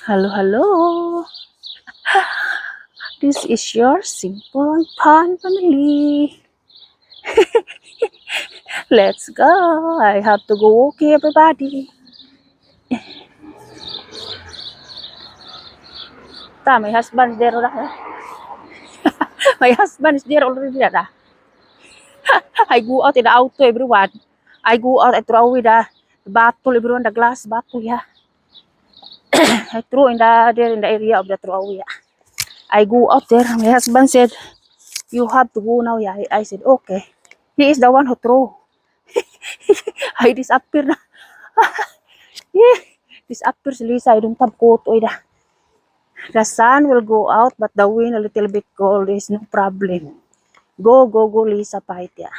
Hello, hello. This is your simple and fun family. Let's go. I have to go. Okay, everybody. My husband's there already. My husband is there already. I go out in the auto, everyone. I go out, I throw away the bottle, everyone, the glass bottle, yeah. I throw in there in the area of the throwaway. Yeah. I go out there. My husband said, "You have to go now." Yeah, I said, "Okay." He is the one who throw. I disappear na. Yeah. Disappear si Lisa. I don't have coat. Oy da. The sun will go out, but the wind a little bit cold is no problem. Go, go, go, Lisa, fight ya.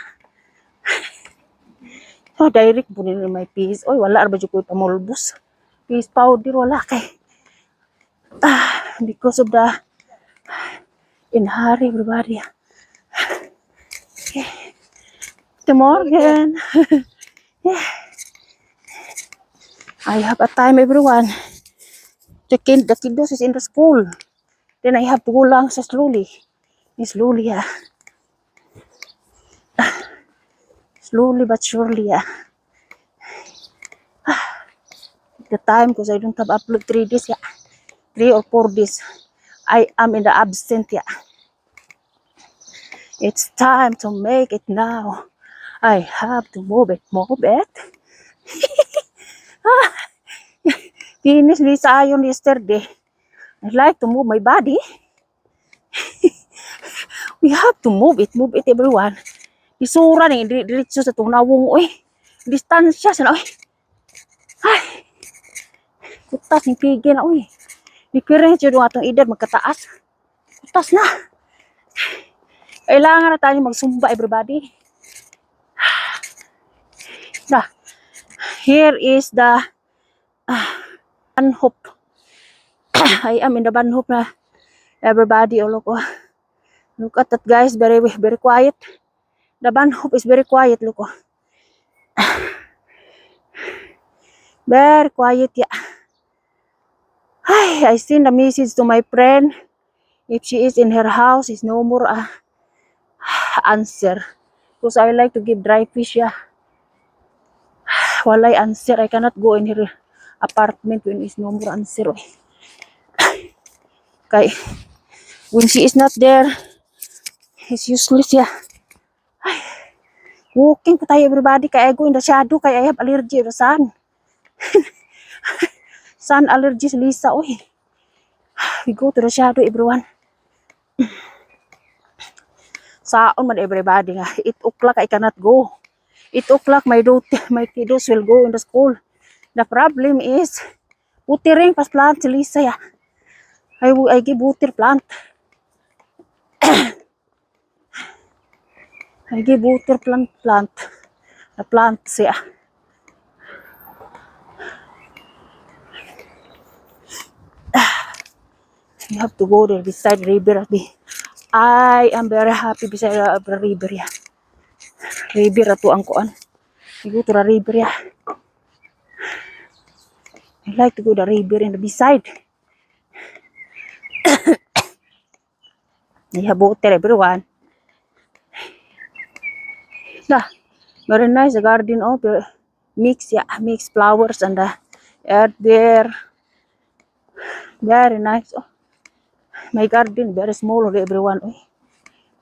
Oh, direct po nila may peace. Oy, wala arba dyan ko itamulbos. Peace powder, wala kay. Because of the in hurry, everybody. The morning. Yeah. I have a time, everyone. The kiddos is in the school. Then I have to go lang sa slowly. Slowly, yeah. Slowly but surely, yeah. The time because I don't have upload 3 days, yeah. 3 or 4 days. I am in the absent, yeah. It's time to make it now. I have to move it, move it. Finish this iron yesterday. I like to move my body. We have to move it, everyone. Isura ni diretso sa tunawong, oy. Distansya sa na, oy. Ay, kutas ni pigil na, oy. Di kira siya doon atong edad magkataas. Kutas na. Kailangan na tayo magsumba, everybody. Nah, here is the Banhop. I am in the Banhop na everybody. Oh, look at that, guys. Very, very quiet. The Banhop is very quiet. Look. Very quiet, yeah. I send a message to my friend. If she is in her house, is no more answer. Because I like to give dry fish, yeah. While I answer, I cannot go in her apartment when is no more answer. Okay. When she is not there, it's useless, yeah. Walking pa tayo, everybody. Kaya I go in the shadow. Kaya I have allergy to sun. Sun allergies, Lisa. Oy. We go to the shadow, everyone. Saon man, everybody nga. 8 o'clock, I cannot go. 8 o'clock, my kiddos will go in the school. The problem is, butering pas plant si Lisa, yeah. I give butter plant. I give butter plant. The plant siya. You have to go there beside river. I am very happy beside the river, yeah. River ato ang kuan. I go to the river, yeah. I like to go to the river and beside. I have water, everyone. Yeah, very nice the garden. Oh, mix flowers and the earth there. Very nice. Oh, my garden very small, everyone. Oh,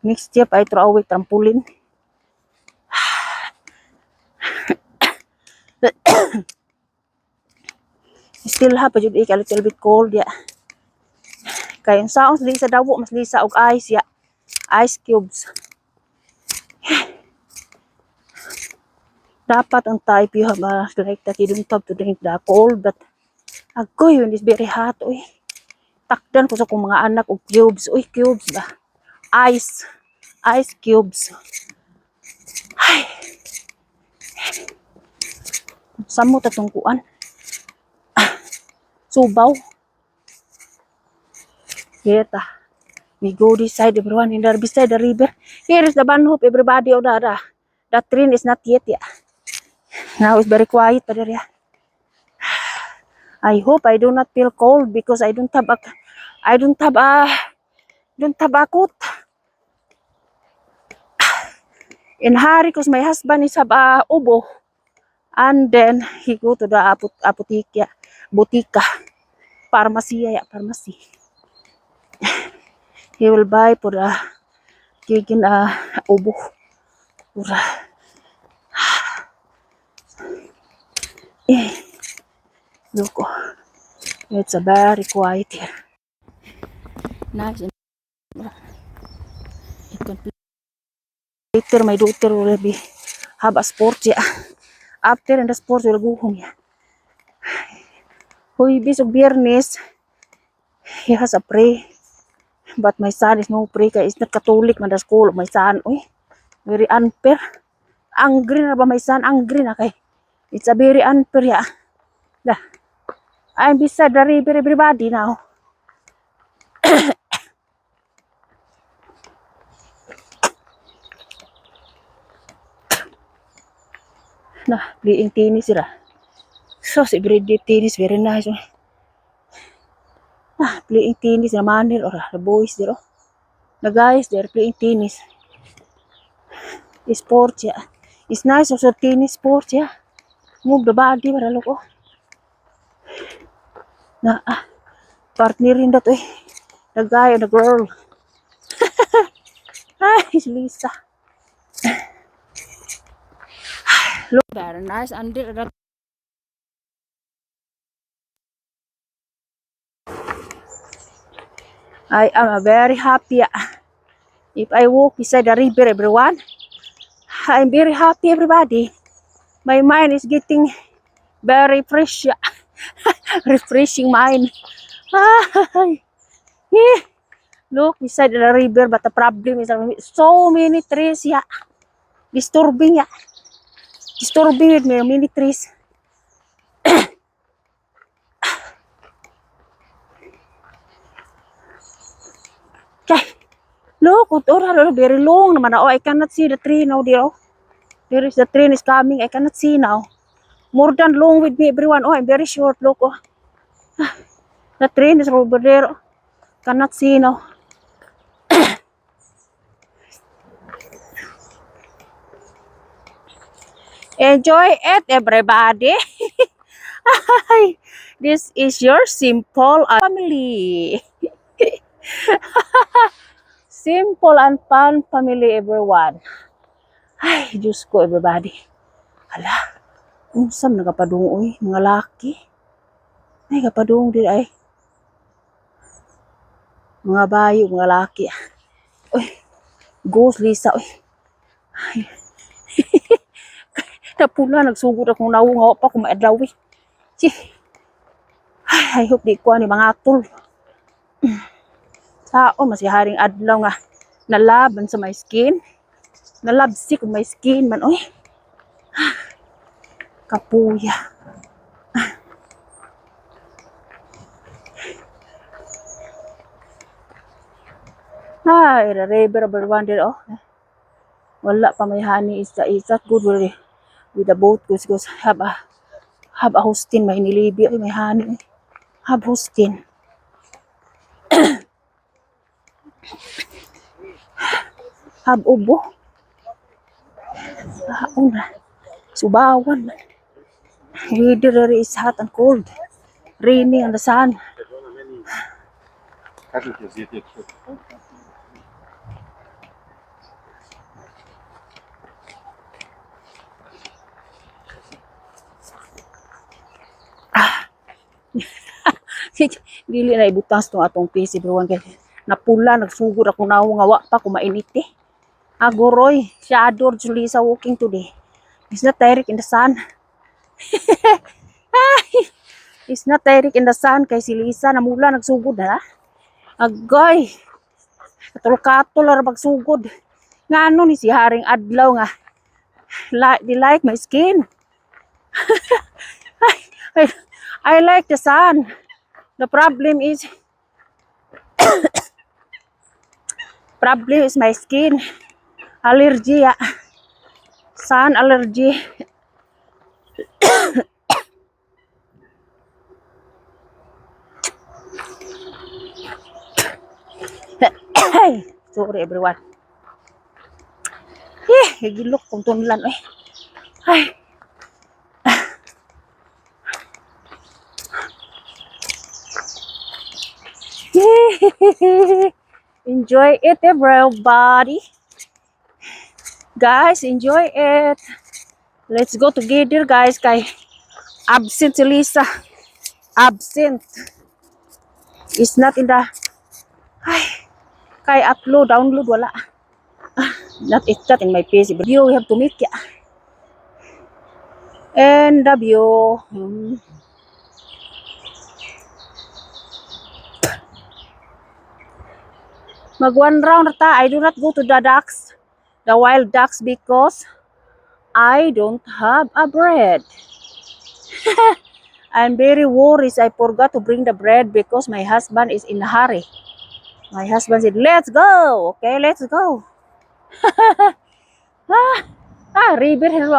next step I throw away trampoline. Still have a little bit cold, yeah. Kaya yung saong Lisa dawo mas Lisa og ice, yeah. Ice cubes. Dapat ang type you have like that you don't have to drink the cold, but agoy when it's very hot, oy. Takdan ko sa kong mga anak og cubes, oy, cubes ba. Ice cubes. Ay. Samot atong kuan. Subaw. Yeta. We go this side, everyone, in the beside the river. Here is the Banhop, everybody. Oh, the train is not yet, yeah. Now it's very quiet, but yeah. I hope I do not feel cold because I don't have a coat. In hari cause my husband is have a ubo. And then he go to the butika, pharmacy. He will buy for the gigin ubo. Pura. Eh, look, oh, it's a very quiet here. Nice. Later my daughter will be have a sport, yeah. After in the sport will go home, yeah. Hoy, bisog biyernes, he has a pray. But my son is no pray, kaya is not Catholic man the school. My son, uy, very unfair. Angry na ba my son? Angry na kay. It's a very unfair, yeah. Dah. I'm beside the river, everybody now. Nah, playing tennis sila. So, si everyday tennis, very nice. Ah, playing tennis na manil or the boys there. The guys, they're playing tennis. Sports, yeah. It's nice also tennis sports, yeah. Move the body, para look, oh. Na, partner in that, eh. The guy and the girl. It's Lisa. Look, very nice under that. I am very happy. If I walk beside the river, everyone, I'm very happy, everybody. My mind is getting very fresh. Refreshing mind. Yeah. Look beside the river, but the problem is so many trees. Yeah. Disturbing. Yeah. Disturbing with many trees. Okay. Look, very long naman. Oh, I cannot see the tree now, dear. There is the train is coming. I cannot see now. More than long with me, everyone. Oh, I'm very short. Look, oh. The train is over there. Cannot see now. Enjoy it, everybody. This is your simple family. Simple and fun family, everyone. Ay, Diyos ko, everybody. Hala, unsam nagapadung, uy, mga laki. Ay, kapadung din, ay. Mga bayo, mga laki. Uy, ghost, Lisa, uy. Ay. Napula, nagsugod akong naungaw pa kung maadlaw, uy. Ay, I hope di ko ni mga tol. Sao, masiharing adlaw nga. Nalaban sa my skin. Nalabsik my skin man, uy. Kapuya. Ay, the one there, oh. Wala pa may honey is good with the boat because have a hostin may nilibi may honey. Have hostin. Have ubo. Una. Subawan. Weather is hot and cold. Raining and the sun. Dili na ibutas tong atong PC bro kay napula nagsugod ako na nga wa pa kumainit eh. Agoroy, shadow Julisa walking today. It's not direct in the sun. It's not direct in the sun kay si Lisa namula nagsugod ha. Agoy. Katol-katol ra magsugod. Ngano ni si Haring Adlaw nga. They like my skin. I like the sun. The problem is my skin allergy. Sun allergy. Ay, sorry everyone. Gilok kong tunlan. Ay. Enjoy it, everybody. Guys, enjoy it. Let's go together, guys. Kay absent si Lisa. Absent. Is not in the... Ay. Kay upload, download, wala. It's not in my PC. But you have to make it. And the view. Mag one round ta. I do not go to the ducks. The wild ducks because I don't have a bread. I'm very worried. I forgot to bring the bread because my husband is in a hurry. My husband said, let's go. Okay, let's go. River here.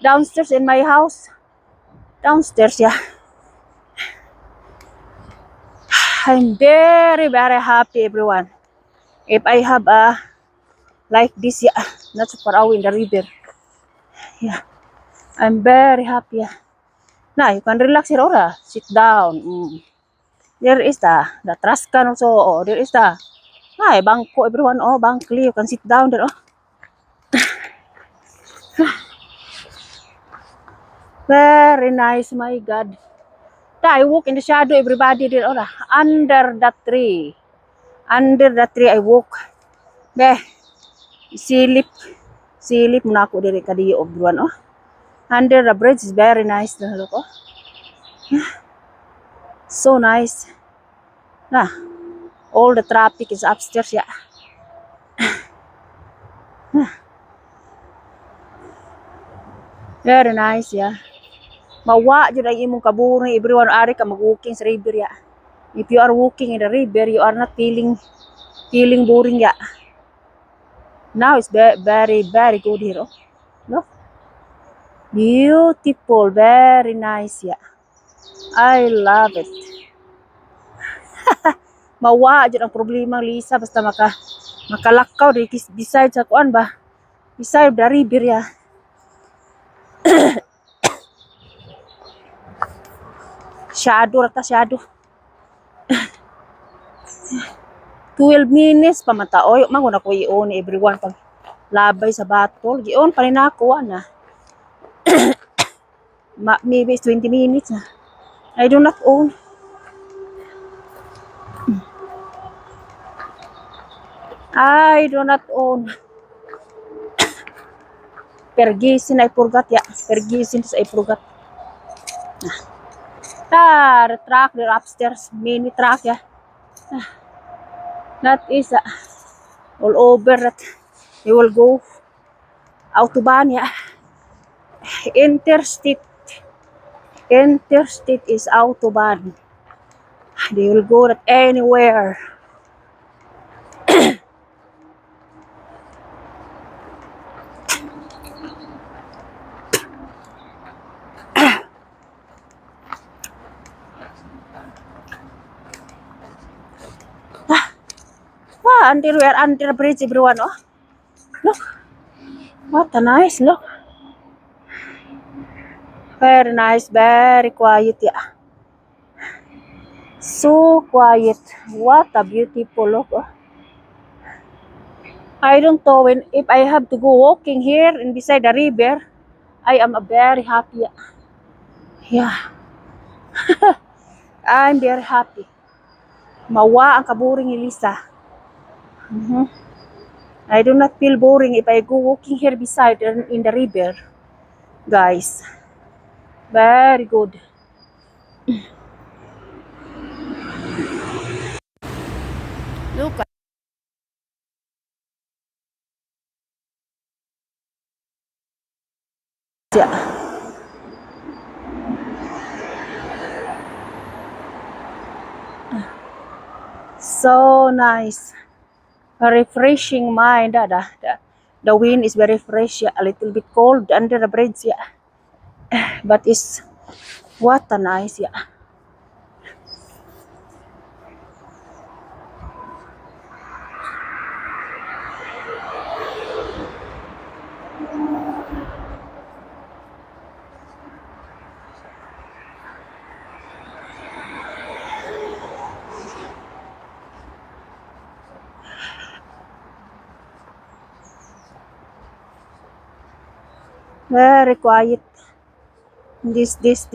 Downstairs in my house. Downstairs, yeah. I'm very, very happy, everyone. If I have a like this, yeah, not so far away in the river. Yeah, I'm very happy. Yeah. Now you can relax here, or sit down. There is the trash can also. Oh, there is the bangko, everyone. Oh, bankly, you can sit down there. Oh. Very nice, my God. I walk in the shadow, everybody there. Oh, under the tree. Under the tree, I walk. Beh, silip muna ako diri kadiyo, everyone. Oh. Under the bridge is very nice. Look, oh. So nice. All the traffic is upstairs, yeah. Very nice, yeah. Mawa jud ang imong kabuhi, everyone ari ka mag-walking sa river, yeah. If you are walking in the river, you are not feeling boring, yeah. Now it's very, very good here, oh. Look. Beautiful, very nice, yeah. I love it. Mawa jud ang problema, Lisa, basta makalakaw di beside sa kuan ba? Beside the river, yeah. Shadow. 12 minutes pa mataoy. Mangon ako iyon everyone pag labay sa batol. Gion pa rin ako na. Maybe 20 minutes na. I do not own. I do not own. Pergisin I forgot, ya. Pergisin I forgot. The truck, they're upstairs. Mini truck, ya. That is all over that. You will go autobahn, ya. Interstate is autobahn. They will go that anywhere. Until we are under the bridge, everyone. Oh, look. What a nice look. Very nice, very quiet, yeah. So quiet. What a beautiful look. Oh. I don't know if I have to go walking here and beside the river. I am very happy. Yeah. I'm very happy. Mawa ang kaboring ni Lisa. I do not feel boring if I go walking here beside in the river. Guys. Very good. Look. Yeah. So nice. A refreshing mind. The wind is very fresh. Yeah. A little bit cold under the bridge. Yeah. But it's what a nice. Yeah. Very quiet. This place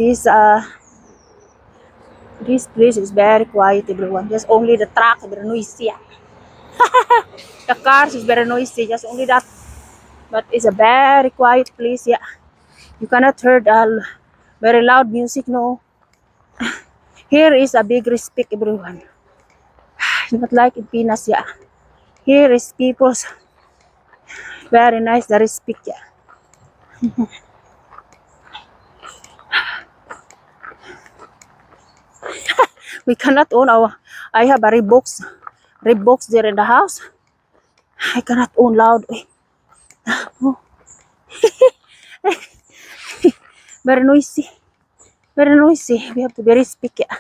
is very quiet, everyone. Just only the truck is very noisy. The cars is very noisy. Just only that. But it's a very quiet place. Yeah, you cannot hear very loud music. No. Here is a big respect, everyone. Not like in Pinas. Yeah. Here is people's very nice. The respect. Yeah. We cannot own our. I have a Reeboks there in the house. I cannot own loud. Oh, very noisy. Very noisy. We have to be respect. Yeah.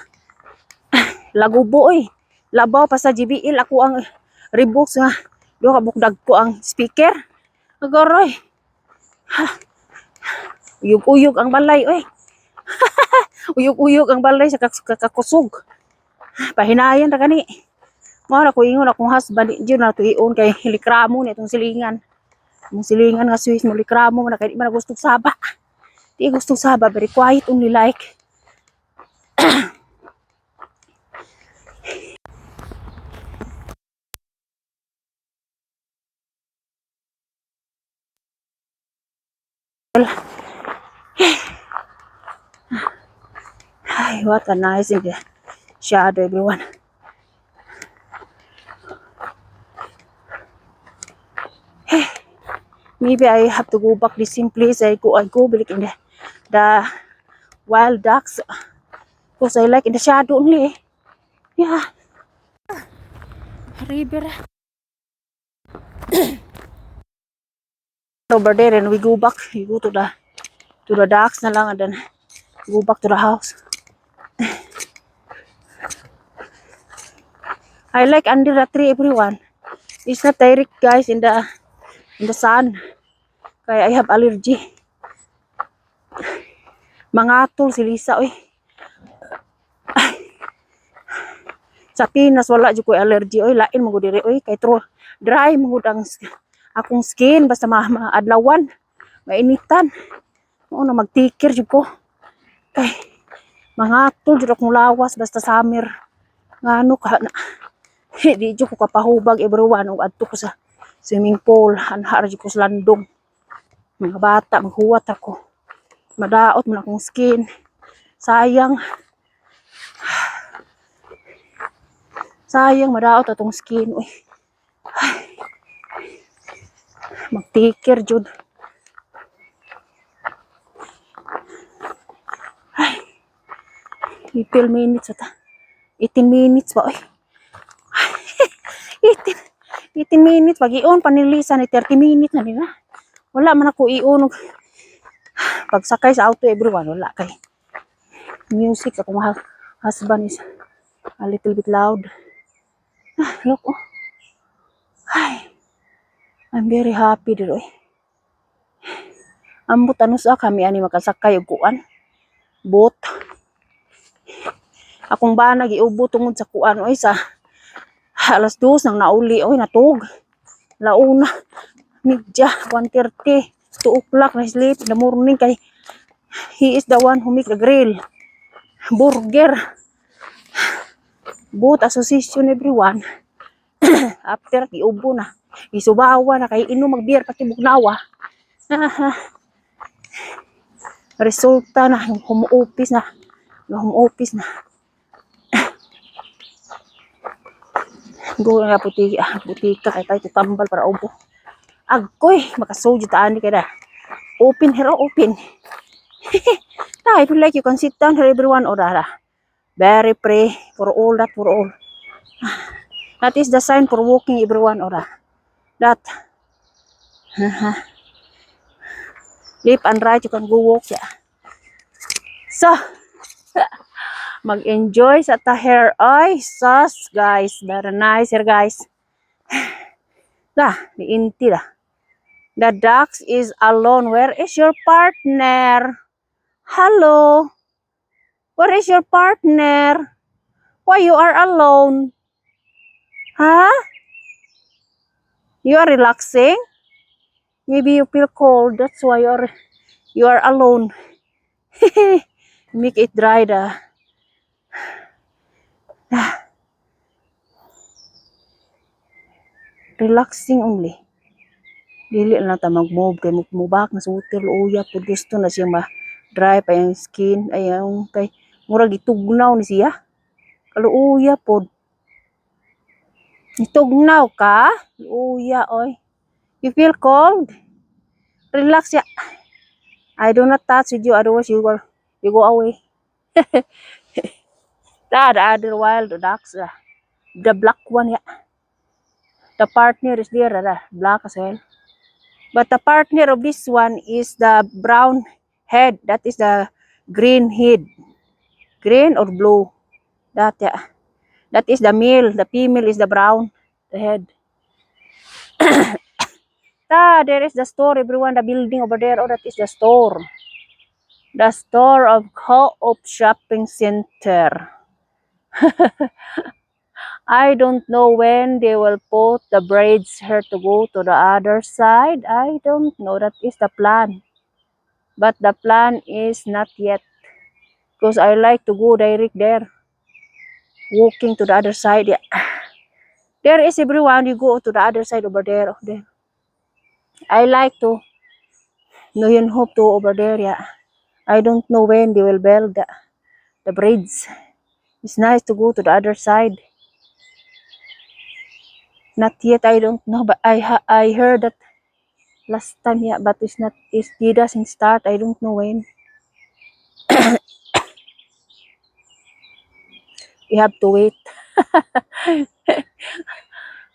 Lagubo oy. Labaw pa sa GBL ako ang Reeboks nga. Do kabukdag ko ang speaker. Agoroy. Uyog-uyog ang balay oy. Uyog-uyog ang balay sa kakusog. Pahinayan ra gani. Mao ra ko ingon akong husband di na to ion kay likramo ni itong silingan. Ang silingan nga Swiss mo likramo na kay di man gusto saba. Di gusto saba, very quiet only like. Ay, what a nice shadow, everyone. Maybe I have to go back the same place I go back in the wild ducks because I like in the shadow only. Yeah. River. Over there and we go back. We go to the ducks na lang and then go back to the house. I like under the tree, everyone. It's not direct, guys, in the sun. Kaya I have allergy. Mangatol si Lisa, oy. Sa Pinas wala jud ko allergy, oy. Lain mo diri, oy. Kay dry mo ang akong skin basta maadlawan, mainitan. Mo na magtikir jud ko. Kay mangatol jud akong lawas basta summer. Ngano ka na. Di jud ko kapahubag, everyone, ug adto ko sa swimming pool, anhar jud ko sa landong. Mga bata maghuwat ako. Madaot man akong skin. Sayang. Sayang madaot atong skin, uy. Magtikir jud. Ay. 18 minutes ata. 18 minutes ba, uy. 18 minutes pag ion panilisan ni 30 minutes na nila. Wala man ako iunog. Pagsakay sa auto, everyone, wala kay music. Akong husband is a little bit loud. Look, oh. Ay, I'm very happy dito. Ambot ano sa kami ani makasakay og kuan. Boat. Akong bana giubo tungod sa kuan oy sa alas 2 nang nauli oy natug. Launa midya 1:30 2 o'clock na sleep in the morning kay he is the one who make the grill. Burger. Boat association, everyone. After giubo na. Isubawa na kay inom magbeer pati bugnawa. Resulta na yung home office na. Yung home office na. Go nga butika kay tayo tambal para ubo. Agkoy makasoju taani kay na. Open here, open. I don't like you can sit down here, everyone, or very pray for all that, for all. That is the sign for walking, everyone, or that. Left and right, you can go walk. Yeah. So, mag-enjoy sa taher. Ay, sus, guys. Very nice here, guys. Niinti lah. The ducks is alone. Where is your partner? Hello? Where is your partner? Why you are alone? Huh? You are relaxing? Maybe you feel cold. That's why you're You are alone. Make it dry da. Relaxing only. Dili na ta mag-move kay mubak na sutil uya pud gusto na siya ma-dry pa yung skin ay ang kay murag itugnaw ni siya. Kaluuya pod. Itugnaw ka? Uya oy. You feel cold? Relax ya. I do not touch with you otherwise you go away. The other wild ducks, the black one, yeah. The partner is there, black as well. But the partner of this one is the brown head. That is the green head. Green or blue. That, yeah. That is the male. The female is the brown, the head. There is the store, everyone. The building over there. Oh, that is the store. The store of Co-op Shopping Center. I don't know when they will put the braids here to go to the other side. I don't know. That is the plan. But the plan is not yet. Because I like to go direct there. Walking to the other side. Yeah. There is everyone. You go to the other side over there. Oh, there. I like to Noyon Hope to over there. Yeah. I don't know when they will build the braids. It's nice to go to the other side. Not yet. I don't know. But I heard that last time, yeah, but it's not, it doesn't start. I don't know when. We have to wait.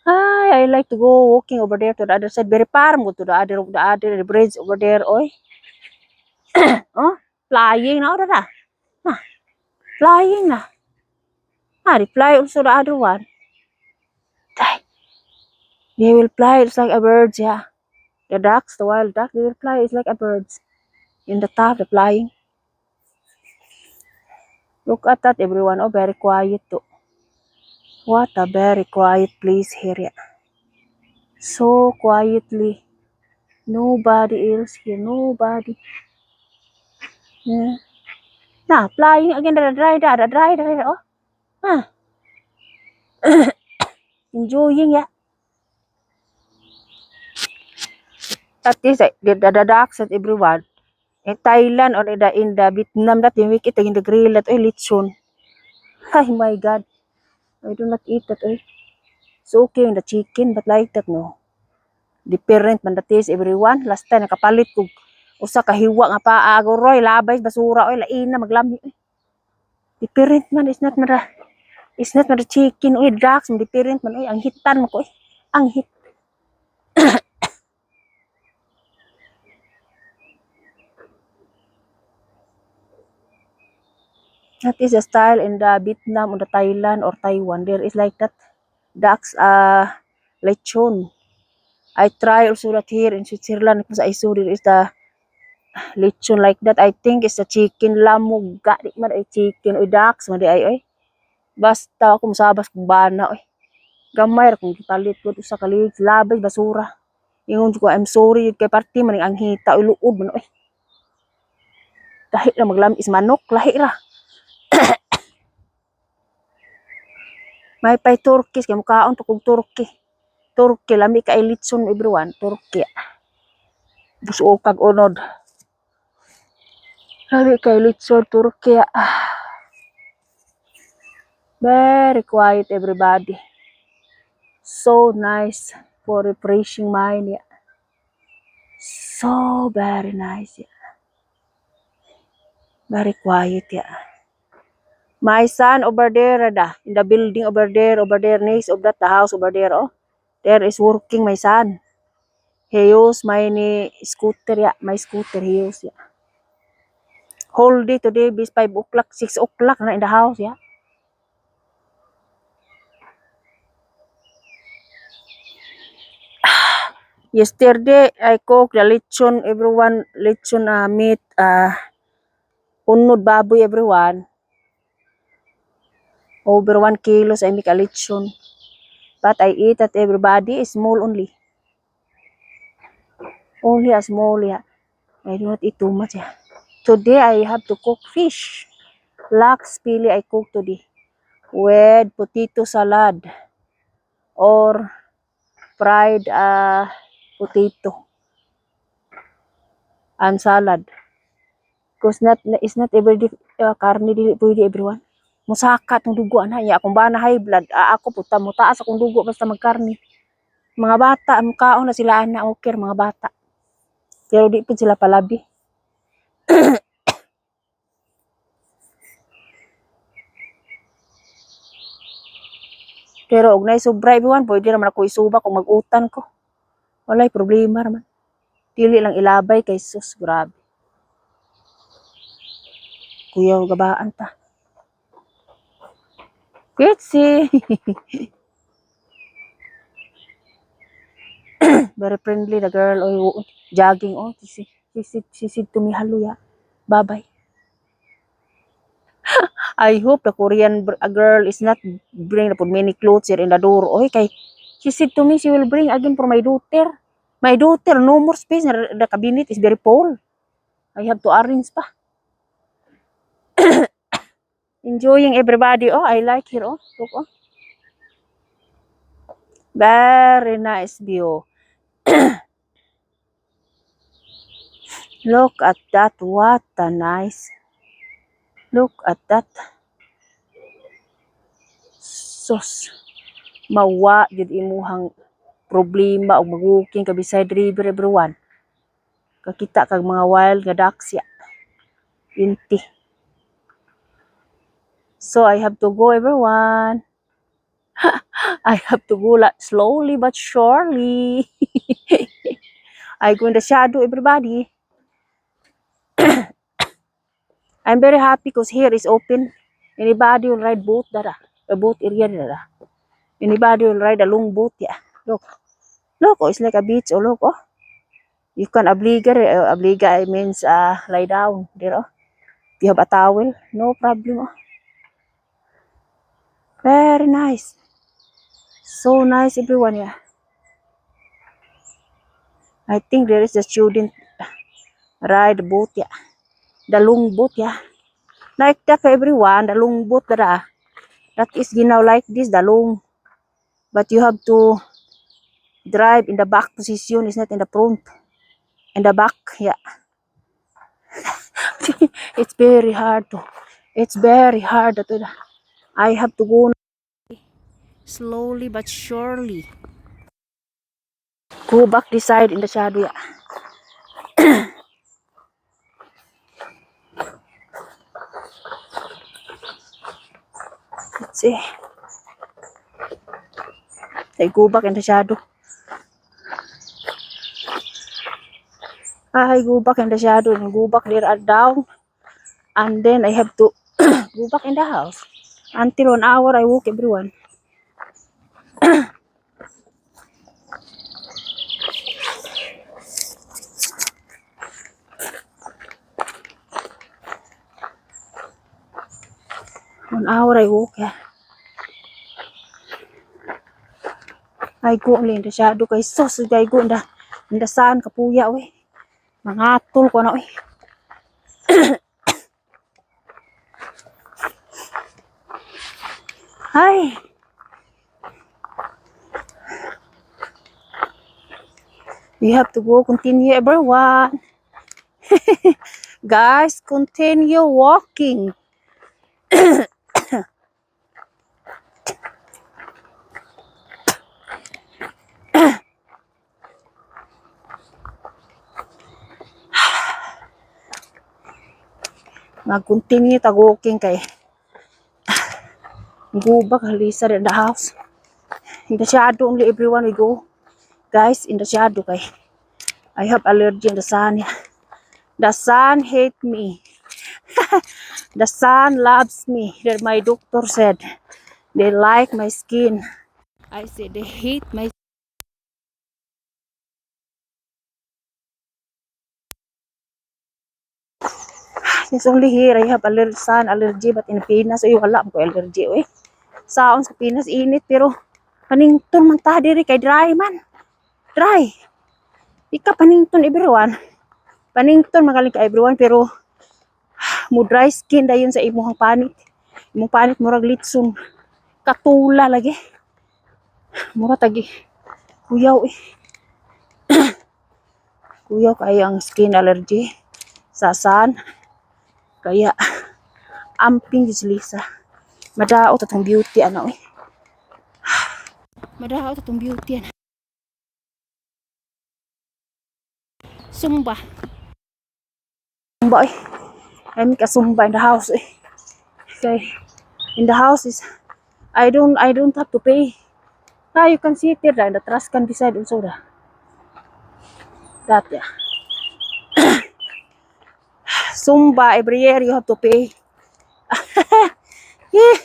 I like to go walking over there to the other side. Very far mo to the other bridge over there, oy. Oh, flying now, da. Ah, flying na. Ah, they fly also the other one. They will fly. It's like a bird, yeah. The ducks, the wild duck, they will fly. It's like a bird. In the top, they're flying. Look at that, everyone. Oh, very quiet too. What a very quiet place here, yeah. So quietly. Nobody else here. Nobody. Yeah. Nah, flying again. The dry. Oh, ah, enjoying, yeah. That is the ducks at everyone. In Thailand or in the Vietnam that you make it in the grill that oy lechon. Oh my God. I do not eat that oy. It's okay in the chicken but like that no. Different man the taste everyone. Last time nakapalit ko usa ka hiwa nga paa agoroy labay basura oy lain na maglami oy. Different man it's not man the chicken oy ducks different man oy ang hitan mo ko oy. Ang hit. That is the style in the Vietnam or the Thailand or Taiwan. There is like that ducks lechon. I try also that here in Switzerland because I saw there is the lechon like that. I think it's the chicken lamuga. Di man ay chicken o ducks man di ay oy. Basta ako musabas kung bana oy. Gamay ra kung gipalit ko sa kalig labay basura. Ingon ko I'm sorry kay party man ang hita o luod man oy. Lahi ra maglamis manok, lahi ra. May pay turkey kay mukaon pa kog turkey. Turkey lami ka lechon everyone, turkey. Buso kag unod. Lami kay lechon turkey. Very quiet everybody. So nice for refreshing mind. Yeah. So very nice. Yeah. Very quiet. Yeah. My son over there, in the building over there, next of that, the house over there, oh, there is working my son. He use my scooter, yeah, my scooter he use, yeah. Whole day today, bis 5 o'clock, 6 o'clock na in the house, yeah. Yesterday, I cooked the lechon, everyone, lechon meat, unod baboy, everyone. Over 1 kilos, I make a lechon. But I eat that everybody is small only. Only a small, yeah. I do not eat too much. Yeah. Today I have to cook fish. Lax pili I cook today with potato salad or fried potato and salad. Because it's not every karne dili pwede everyone. Musaka tong dugo ana ya akong bana high blood. Ako puta mo taas akong dugo basta magkarne. Mga bata ang kaon na sila ana okay mga bata. Pero di pud sila palabi. Pero og nay sobra everyone, pwede naman ako isuba kung mag-utan ko. Walay problema naman. Dili lang ilabay kay sus, grabe. Kuya gabaan ta. Kitsi. Very friendly the girl. Oh, jogging oh. She to me hello ya. Bye-bye. I hope the Korean girl is not bring put many clothes here in the door. Oy kay she said to me she will bring again for my daughter. My daughter no more space. The cabinet is very full. I have to arrange pa. Enjoying everybody. Oh, I like here. Oh, look oh. Very nice view. Look at that. What a nice. Look at that. Sus. Mawa jud imuhang problema og mag-walking ka beside river everyone. Kakita kag mga wild nga ducks ya. Inti. So I have to go everyone. I have to go slowly but surely. I go in the shadow everybody. I'm very happy because here is open. Anybody will ride boat dara. A boat area dara. Anybody will ride a long boat yeah. Look. Look, oh, it's like a beach. Oh, look, oh. You can obliga. Obliga means lie down. There, oh. If you have a towel, no problem. Oh. Very nice. So nice, everyone. Yeah. I think there is a student ride boat. Yeah. The long boat. Yeah. Like that for everyone. The long boat. That is, you know, like this. The long. But you have to drive in the back position. It's not in the front. In the back. Yeah. It's very hard to. It's very hard to. I have to go slowly but surely. Go back this side in the shadow. Yeah. Let's see. I go back in the shadow. I go back in the shadow and go back there and down. And then I have to go back in the house. Until 1 hour I walk everyone. One hour I walk, yeah. I go only in the shadow kay sus I go in the sun kapuya we. Mangatol ko na we. Hi. We have to go continue everyone. Guys, continue walking. Mag-continue tag walking kay go back halisa in the house. In the shadow only everyone we go. Guys, in the shadow kay I have allergy in the sun. The sun hate me. The sun loves me. That my doctor said. They like my skin. I said they hate my It's only here I have sun allergy but in Pinas ay wala ko allergy oy. Saon sa Pinas init pero panington man ta diri kay dry man. Dry. Ika panington everyone. Panington magaling ka everyone pero mo dry skin dayon sa imong panit. Imong panit murag litson. Katula lagi. Mura tagi. Kuyaw eh. Kuyaw kayo ang skin allergy sa sun. Kaya amping si Lisa. Madaot atong beauty ano eh. Madaot atong beauty ano. Sumba. Sumba eh. I'm kasumba in the house eh. Okay. In the house is I don't have to pay. Ah, you can sit there and the trash can decide also da. That yeah. Zumba every year you have to pay. Yeah.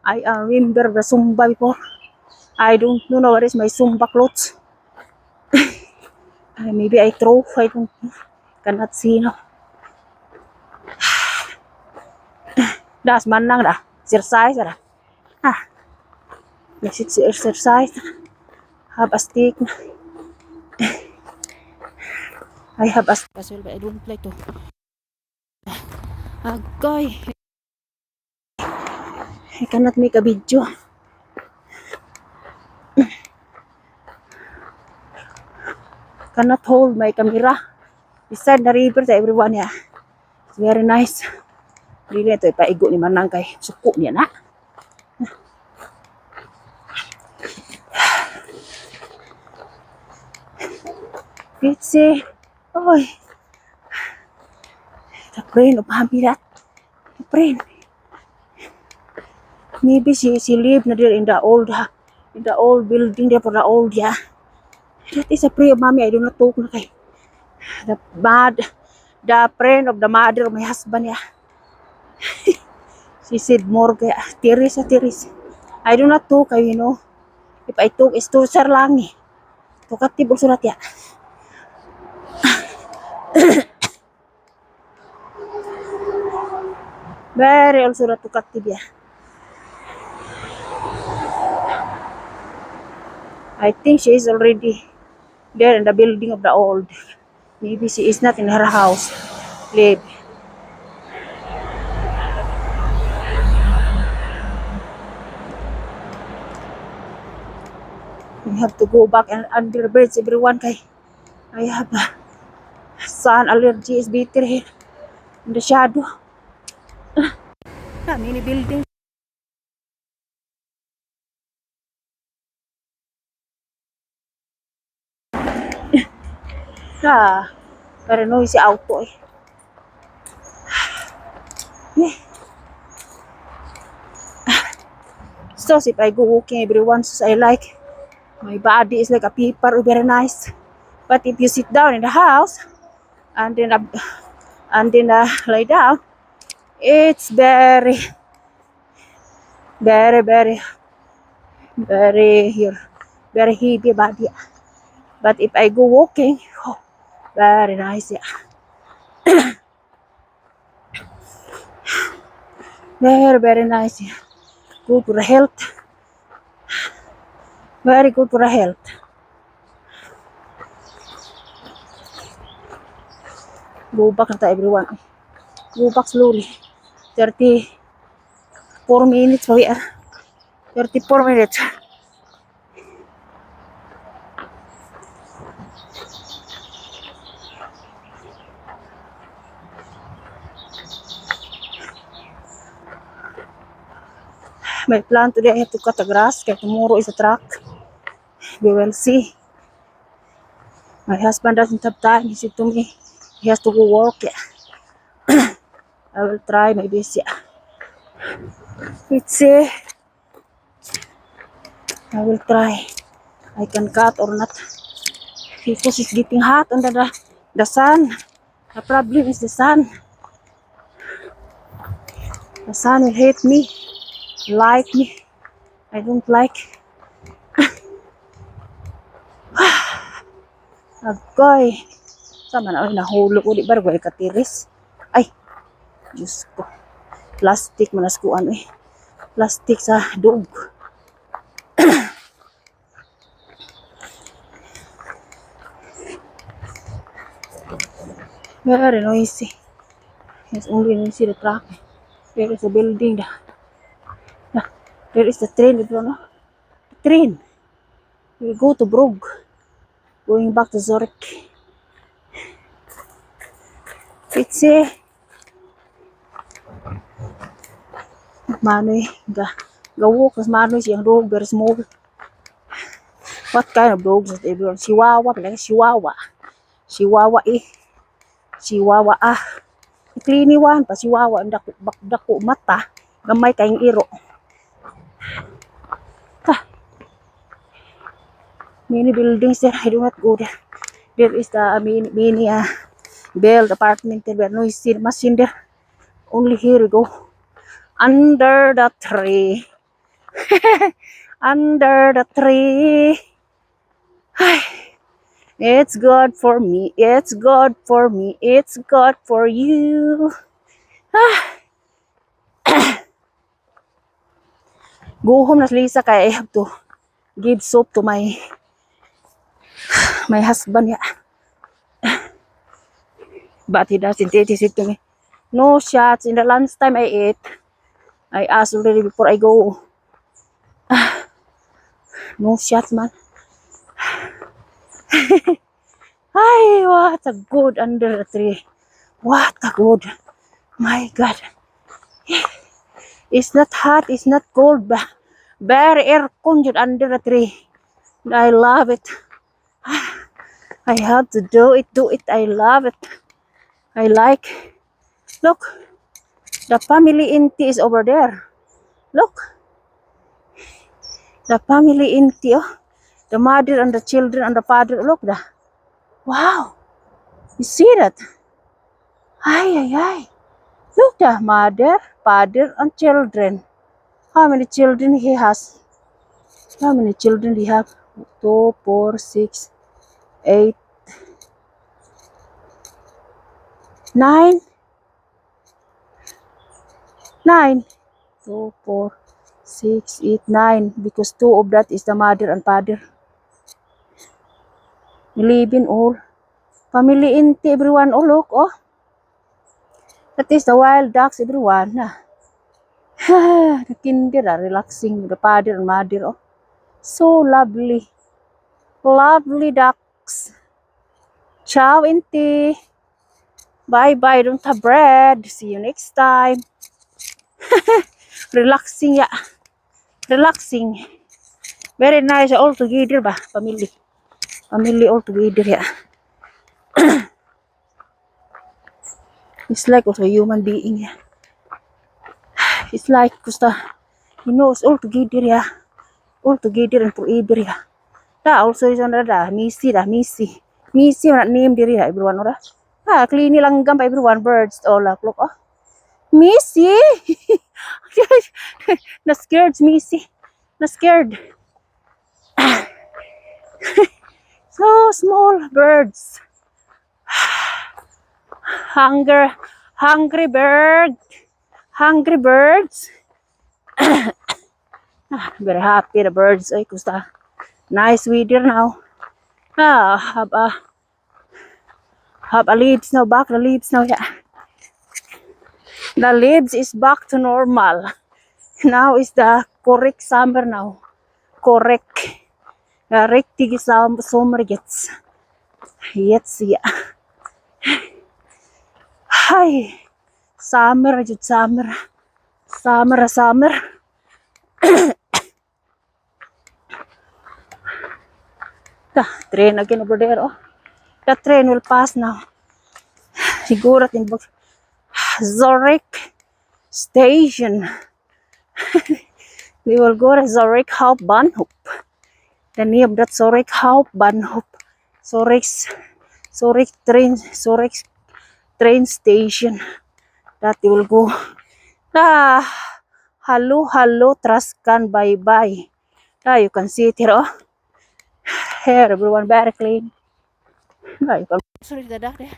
I remember the Zumba before. I don't know where is my Zumba clothes. Maybe I throw. I don't know. Cannot see now. Das manang da. Exercise da. Ah. Yes, it's exercise. Have a stick. I have a stick as well, but I don't like to. Agay. I cannot make a video. Cannot hold my camera. Beside the river to everyone yeah. It's very nice. Dili ito ipaigo ni Manang kay suko niya na. Pitsy. Oy. The brain of Hamirat. The brain. Maybe she live na there in the old building there for the old yeah. That is a prayer of mommy. I do not talk na kay. The friend of the mother of my husband yeah. She said more kay tiris. I do not talk you know. If I talk is to sir lang ni. Tukatib og surat ya. Very also surat tukatib ya. I think she is already there in the building of the old. Maybe she is not in her house. Live. We have to go back and under the bridge everyone kay I have a sun allergy is bitter here in the shadow. Mini building. Very noisy auto eh. Yeah. So if I go walking everyone so I like my body is like a paper very nice. But if you sit down in the house and then lie down, it's very here, very heavy body. But if I go walking, oh, very nice, yeah. Very nice, yeah. Good for the health. Very good for the health. Go back na tayo everyone. Go back slowly. 34 minutes we are. 34 minutes. My plan today I have to cut the grass. Kaya tomorrow is a truck. We will see. My husband doesn't have time. He said to me, he has to go work. Yeah. I will try my best. Yeah. Let's see. I will try. I can cut or not. Because it's getting hot under the sun. The problem is the sun. The sun will hate me. Like me. I don't like. Agay. Sama na nahulog ko di ba gawin katiris. Ay. Diyos ko. Plastic manaskuan eh. Plastic sa dug. Very noisy. It's only you see the truck. There is a building. There is the train. If you know, train. We go to Brugge. Going back to Zurich. It's a Manoy. Go walk as Manoy siyang dog. Very small. What kind of dogs is everyone? Chihuahua. Like Chihuahua. Chihuahua eh. Chihuahua ah. Klini one pa Chihuahua. Dako mata. Gamay kayong iro. Many buildings there. I do not go there. There is the mini build apartment there. But no machine there. Only here we go. Under the tree. Under the tree. It's good for me. It's good for me. It's good for you. Go home na Lisa kaya I have to give soap to my husband. Yeah. But he doesn't eat it to me. No shots. In the lunchtime I ate. I asked already before I go. No shots, man. Ay, what a good under the tree. What a good. My God. It's not hot, it's not cold. Very air conditioned under the tree. I love it. I have to do it. I love it. I like. Look. The family Inti is over there. Look. The family Inti. Oh. The mother and the children and the father. Look. Wow. You see that? Ay. Look, the mother, father, and children. How many children he has? How many children do you have? 2, 4, 6, 8, 9. 9. 2, 4, 6, 8, 9. Because 2 of that is the mother and father. 11 all. Family Inti, everyone. Oh, look, oh. That is the wild ducks, everyone. The kinder are relaxing. The father and mother, oh. So lovely. Lovely ducks. Ciao, Inti. Bye-bye. Don't have bread. See you next time. Relaxing, yeah. Relaxing. Very nice all together ba? Family. Family all together, yeah. It's like also a human being, yeah. It's like, kusta, it's all together, yeah. All together and forever, yeah. Also is another, Missy, Missy. Missy, not name there, yeah, everyone, ora. Clean langgam pa everyone, birds, all up, look, oh. Missy! Na scared, Missy. Na scared. So small birds. Hungry bird. Hungry birds. Very happy the birds. Ay, kusta. Nice weather now. Have a leaves now. Back the leaves now. Yeah. The leaves is back to normal. Now is the correct summer now. Correct. Richtig summer gets. Jetzt yeah. Hi. Summer. Summer. The train again over there. Oh. The train will pass now. Siguro in Zurich station. We will go to Zurich Hauptbahnhof. The name of that Zurich Hauptbahnhof. Zurich train station. That we will go. Hello, Trascan, bye. You can see it here. Oh. Here, everyone, very clean. You can sorry the dark there.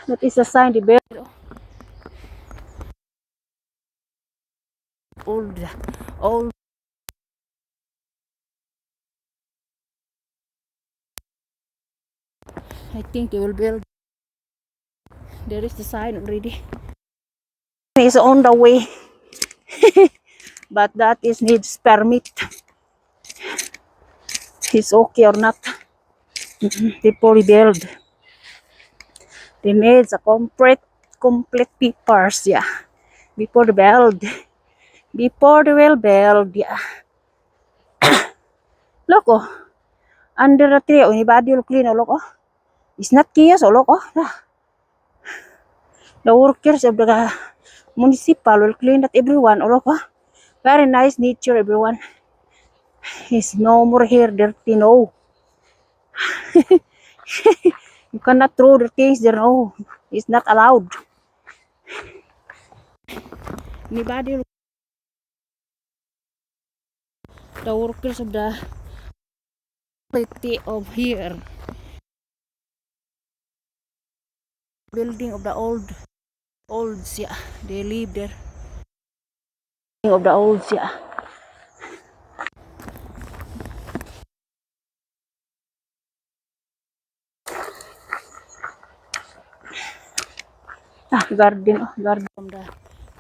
That is a sign the bell. Old. I think they will build. There is the sign already. It's on the way. But that is needs permit. It's okay or not. Before we build. They need a complete papers, yeah. Before the build. Before they will build, yeah. Look, oh. Under the tree, oh, anybody will clean, oh, look, oh. It's not chaos, oh, look, oh. The workers of the municipal will clean that everyone, oh, look, oh. Very nice nature, everyone. It's no more here dirty, no. You cannot throw the things there, no. It's not allowed. Anybody will, the workers of the city of here. Building of the olds, yeah. They live there. Of the olds, yeah. Garden, oh, garden from the,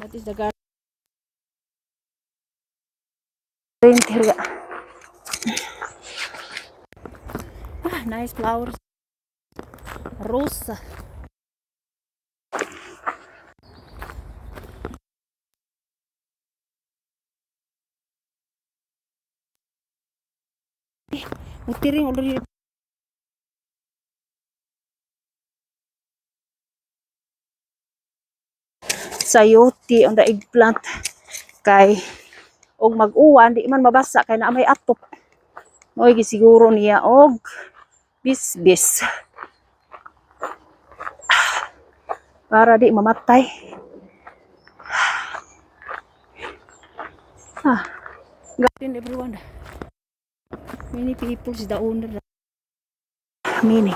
that is the garden here, yeah. Nice flowers. Rosa. Mutiring already. Sayote on the eggplant. Kay, og mag-uwan, di man mabasa, kay na may atop. Oy, gisiguro niya, og bis-bis. Para di mamatay. Garden, everyone. Many people is the owner. Many.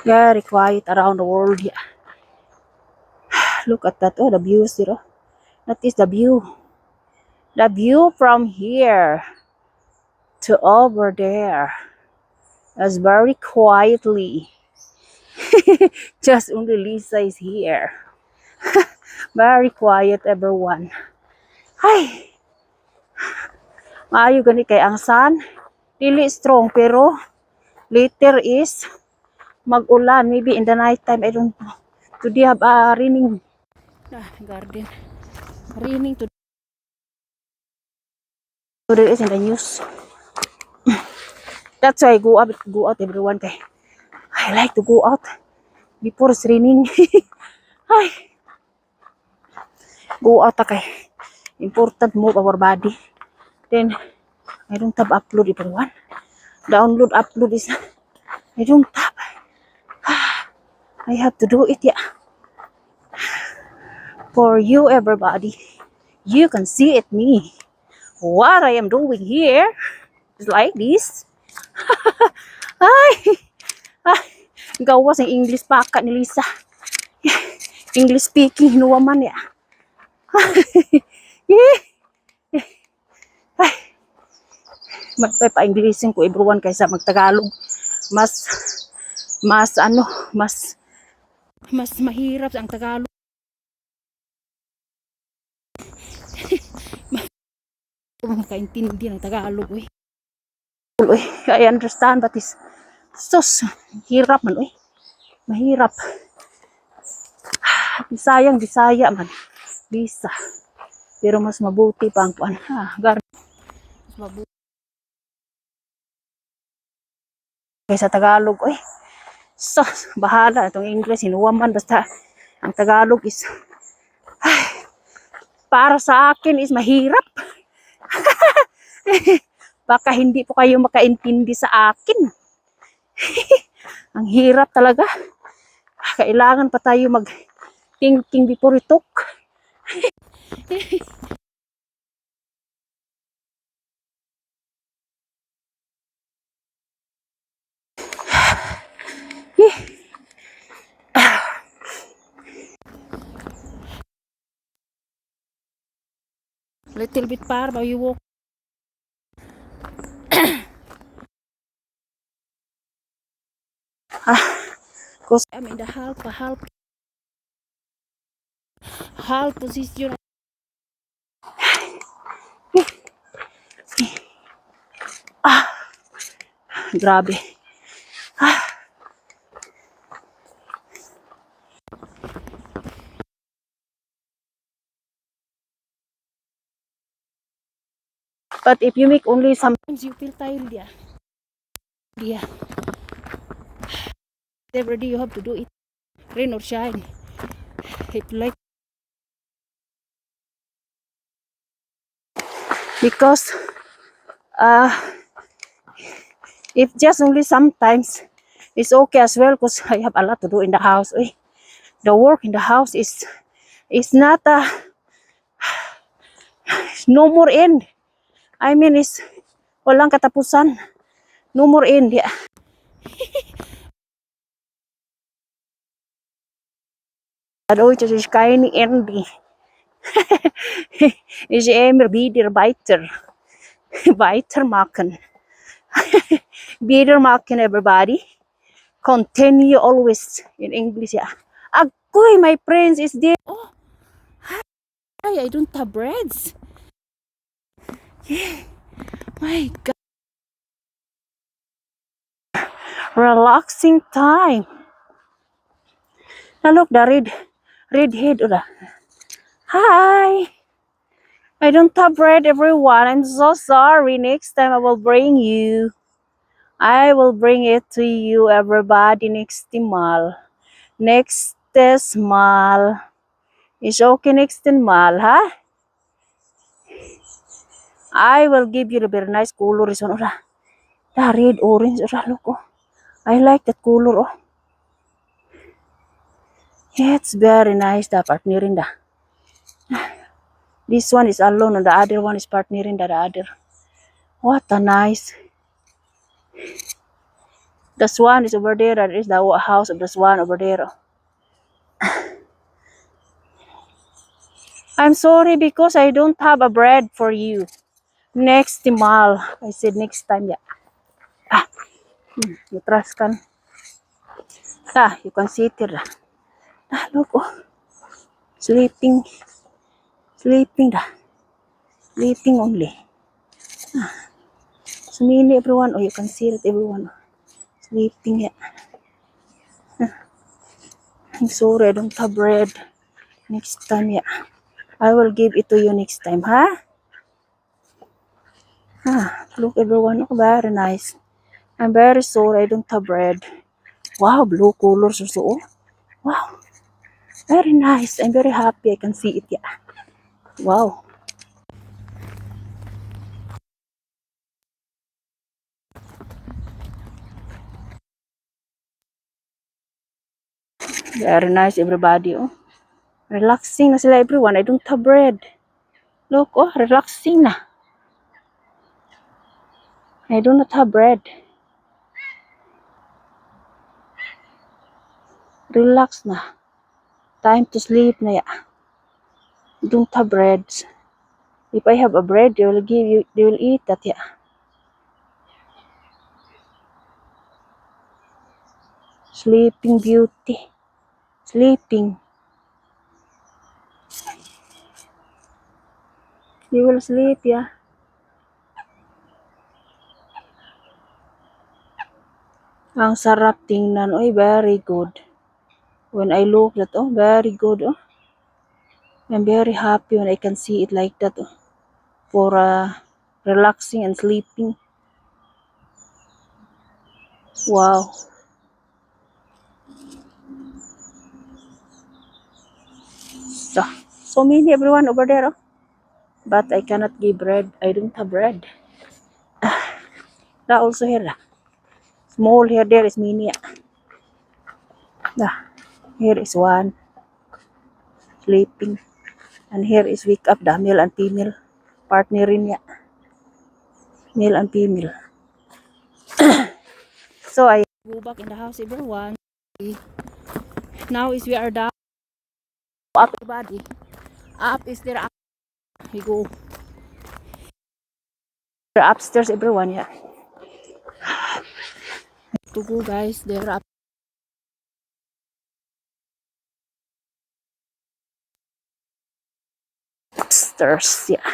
Very quiet around the world, yeah. Look at that, oh, the views there, oh. That is the view. The view from here to over there. As very quietly. Just only Lisa is here. Very quiet, everyone. Ay, maayo gani kay ang sun. Dili strong pero later is mag-ulan. Maybe in the night time, I don't know. Today have raining. Garden. Raining today. Today is in the news. That's why I go out everyone kay. I like to go out before it's raining. Ay. Go out kay. Important move our body. Then I don't have upload everyone. Download, upload is I don't have. I have to do it, yeah. For you, everybody. You can see it me. What I am doing here is like this. Ay! Ay! Gawas ng English pakat ni Lisa. English speaking, hinuwaman ya. Ay! Magpapa-Englishin ko everyone kaysa magtagalog. Mas ano, mas mahirap ang Tagalog. Makaintindi ng Tagalog, eh. I understand but is sus, hirap man, eh. Mahirap. Bisaya man. Bisa. Pero mas mabuti pa ang kuan. Mas mabuti kaysa Tagalog, eh. Sus, bahala itong English, hinuwaman basta ang Tagalog is para sa akin is mahirap. Baka hindi po kayo makaintindi sa akin. Ang hirap talaga. Kailangan pa tayo mag-thinking before we talk. Little bit far, but you walk. Cause I'm in the half position. Grabe. But if you make only sometimes you feel tired, yeah. Yeah. Every day you have to do it. Rain or shine. If you like. Because uh if just only sometimes it's okay as well because I have a lot to do in the house. The work in the house is not no more end. I mean it's walang katapusan. No more end. Yeah. Aduh, das ist keine Ende. Ich immer wieder weitermachen. Weitermachen, everybody. Continue always in English. Yeah. Agoy, my friends is there. Oh, hi, I don't have breads. Yeah, my God. Relaxing time. Now look, the red head. Hi. I don't have bread, everyone. I'm so sorry. Next time I will bring you. I will bring it to you, everybody, next mal. Next mal. It's okay next mal, huh? I will give you the very nice color. The red, orange. Look, oh. I like that color. Oh. Yeah, it's very nice. The partnerin da. This one is alone and the other one is partnering the other. What a nice. The swan is over there. That is the house of the swan over there. I'm sorry because I don't have a bread for you. Next mal. I said next time. Yeah. You trust can. You can sit here. Look. Oh. Sleeping. Sleeping. Sleeping only. So many everyone. Oh, you can see it everyone. Sleeping. Yeah. I'm sorry I don't have bread. Next time. Yeah. I will give it to you next time. Huh? Look everyone. Oh, very nice. I'm very sorry I don't have bread. Wow, blue colors also. Oh. Wow, very nice. I'm very happy I can see it. Yeah. Wow. Very nice everybody. Oh. Relaxing na sila everyone. I don't have bread. Look, oh, relaxing na. I do not have bread. Relax na. Time to sleep na ya. Don't have bread. If I have a bread, they will give you, they will eat that ya. Sleeping beauty. Sleeping. You will sleep, yeah. Ang sarap tingnan. Oy, very good. When I look at, oh, very good. Oh. I'm very happy when I can see it like that. Oh. For relaxing and sleeping. Wow. So many everyone over there. Oh. But I cannot give bread. I don't have bread. That also here. Small here, there is mini. Here is one sleeping. And here is wake up the male and female partnerin niya. Male and female. So I go back in the house everyone. Now is we are down. Up everybody. Up is there. Up. We go. They're upstairs, everyone. Yeah. To go, guys. They're upstairs. Yeah.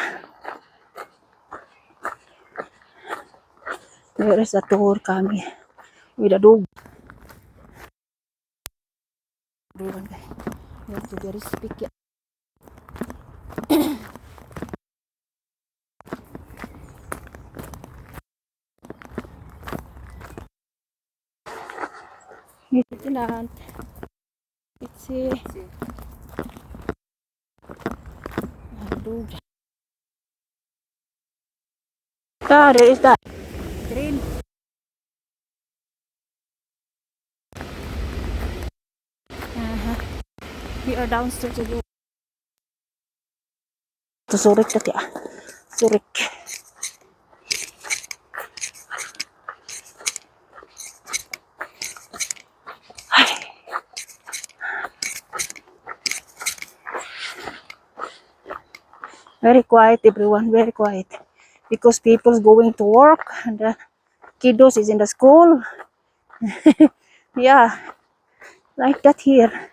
There is a door coming with a dog. Everyone, guys. You have to very speak. Yeah. Lieutenant. It's a dog. Ah, there is that train. We are downstairs. To Zurich, that yeah. Zurich. Very quiet, everyone. Very quiet. Because people's going to work and the kiddos is in the school. Yeah, like that here.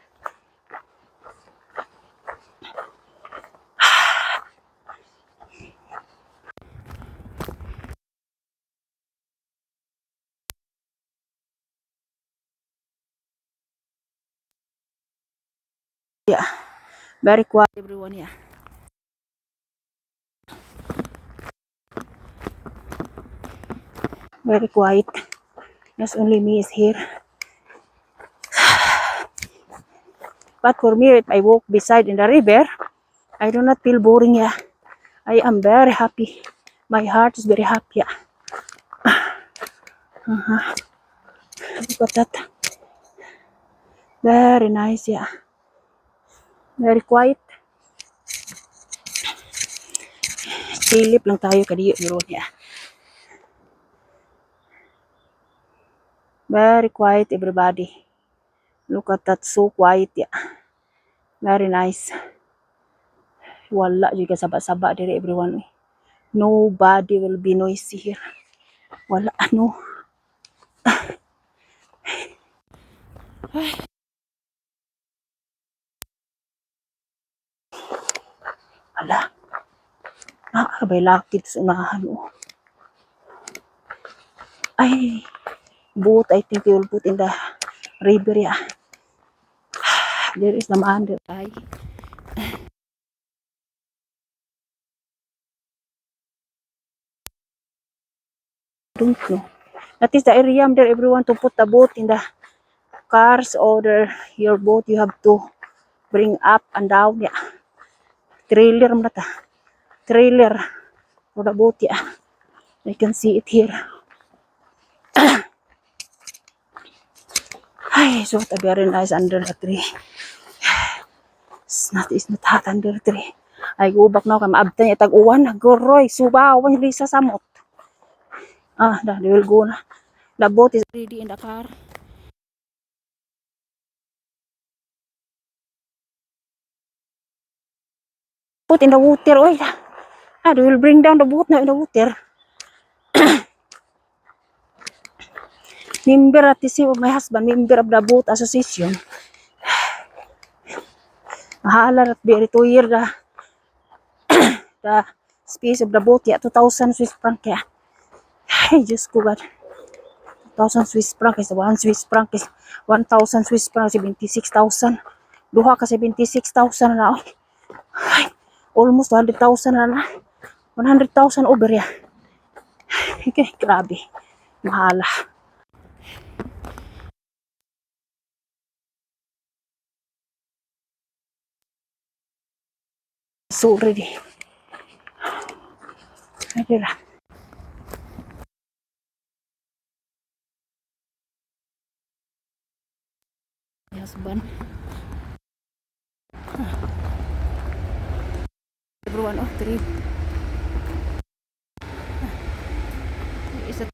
Yeah, very quiet, everyone. Yeah, very quiet. Just only me is here. But for me, if I walk beside in the river, I do not feel boring. Yeah, I am very happy. My heart is very happy. Yeah. Look at that. Very nice. Yeah, very quiet. Silip lang tayo kadiyo, everyone. Yeah, very quiet, everybody. Look at that, so quiet. Yeah, very nice. Wala juga saba-saba diri, everyone. Nobody will be noisy here. Wala ano. Wala. Nakakabay lakit sa unahan. Oh. Ay, boat. I think you will put in the river. Yeah. There is the man there. Ay. Don't know. That is the area there, everyone, to put the boat in the cars or your boat. You have to bring up and down. Yeah. Trailer mo na ta. Trailer for the boat. Yeah. I can see it here. Ay, so very nice under the tree. It's not hot under the tree. I go back now kay maabtan ya tag-uwan. Nagoroy, subawan yung sa samot. Ah, they will go na. The boat is ready in the car. Put in the water. Oy, they will bring down the boat now in the water. Member at the same of my husband, member of the boat association. Mahalar at very 2 year the space of the boat. Yeah, 2,000 Swiss franc. Yeah. Ay, just go God. 2,000 Swiss franc is 1 Swiss franc is 1,000 Swiss franc 76,000. Duha ka 76,000 na. Ay, almost 100,000 na. 100,000 over ya. Okay, grabe. Mahala. So ready. Ready ra. My husband. Everyone, oh, three. Is it?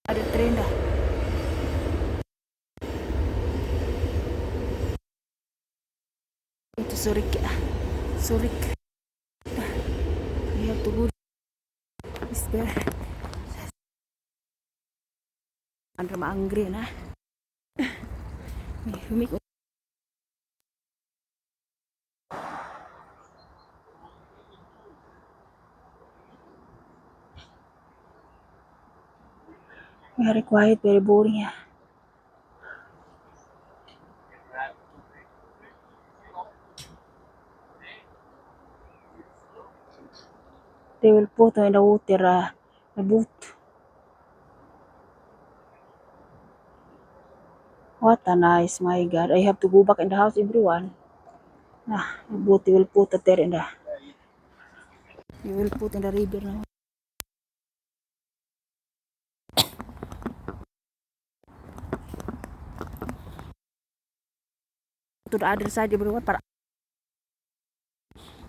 Ada train dah. Ito Zurich. Zurich. We have to go this there. Andra maangri na. Humiko. Very quiet, very boring. Yeah. They will put in the water the boot. What a nice, my God. I have to go back in the house, everyone. The boat they will put it there in the. You will put in the river now. To the other side, everyone. Para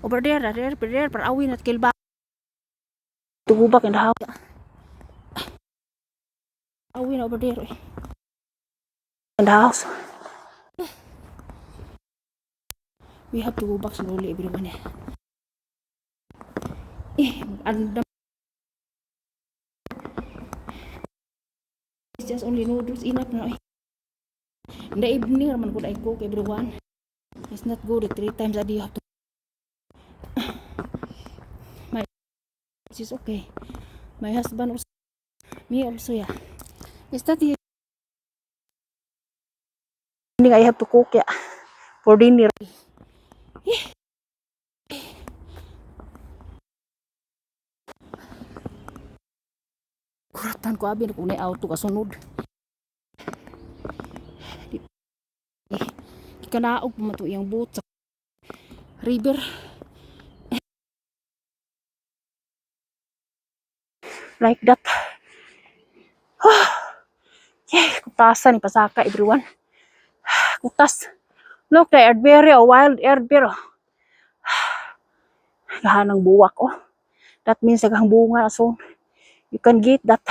over there, para awin at kill back. To go back in the house. Awin over there. In the house. We have to go back slowly, everyone. And it's just only noodles enough now. In the evening, naman could I cook, everyone. It's not good 3 times a day. You have to. It's okay. My husband also. Me also, yeah. It's that I have to cook, yeah. For dinner. Kuratan ko abin kung auto kasunod. Ikanaog pa man to yung boat sa river. Like that. Yeah, kutasan ni pasaka, everyone. Kutas. Look, the airberry, wild airberry. Lahanang buwak, oh. That means naghang bunga, so you can get that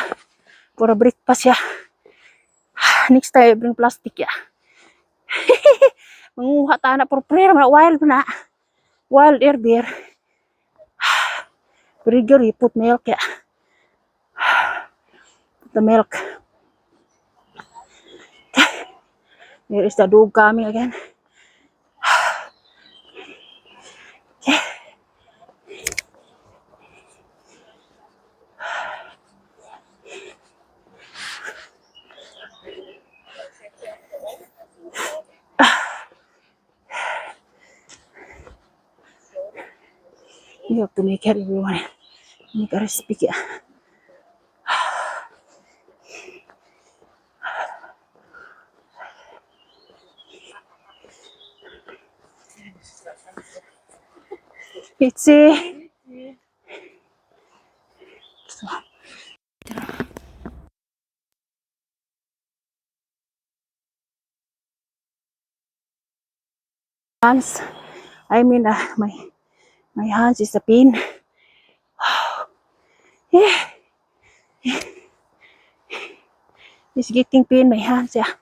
for a breakfast, yeah. Next time, I bring plastic, yeah. Manguha ta na for prayer, wild na. Wild airberry. Very good, you put milk, yeah. Put the milk. There is the dog coming again. You have to make it, everyone. Make a recipe, yeah. It's a hands. I mean, my hands is a pain. Yeah, it's getting pain my hands, yeah.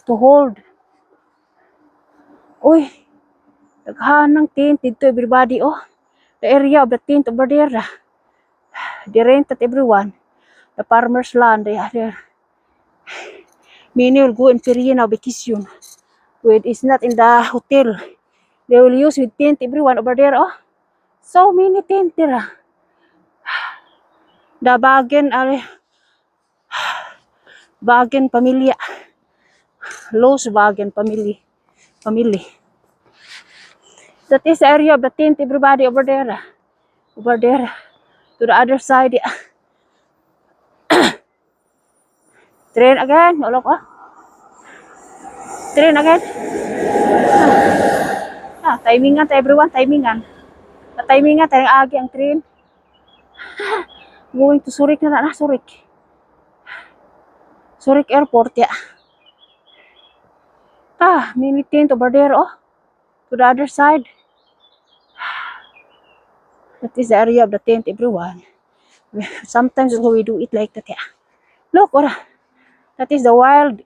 To hold. Uy, naghahan ng tent dito, everybody, oh. The area of the tent over there. They rented everyone. The farmer's land, they are there. Many will go in Korea now vacation. When it's not in the hotel. They will use with tent everyone over there, oh. So many tent there. The Bagen pamilya. Los Bagen family. That is the area of the tent, everybody over there. Over there. To the other side. Yeah. Train again. Olok, oh. Train again. Timingan to everyone. Timingan. Timingan. Tayong agi ang train. Going to Zurich na Zurich. Zurich airport, yeah. Mini tent over there, oh. To the other side. That is the area of the tent, everyone. Sometimes we do it like that, yeah. Look, ora. That is the wild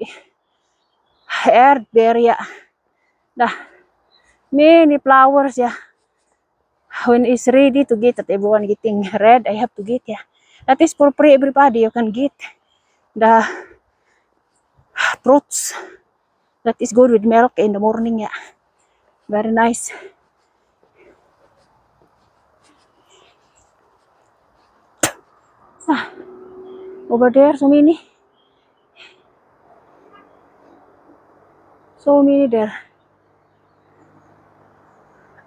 air area. Many flowers, yeah. When it's ready to get that everyone getting red, I have to get, yeah. That is for free, everybody. You can get the fruits. That is good with milk in the morning, yeah. Very nice. Ah, over there, so many. So many there.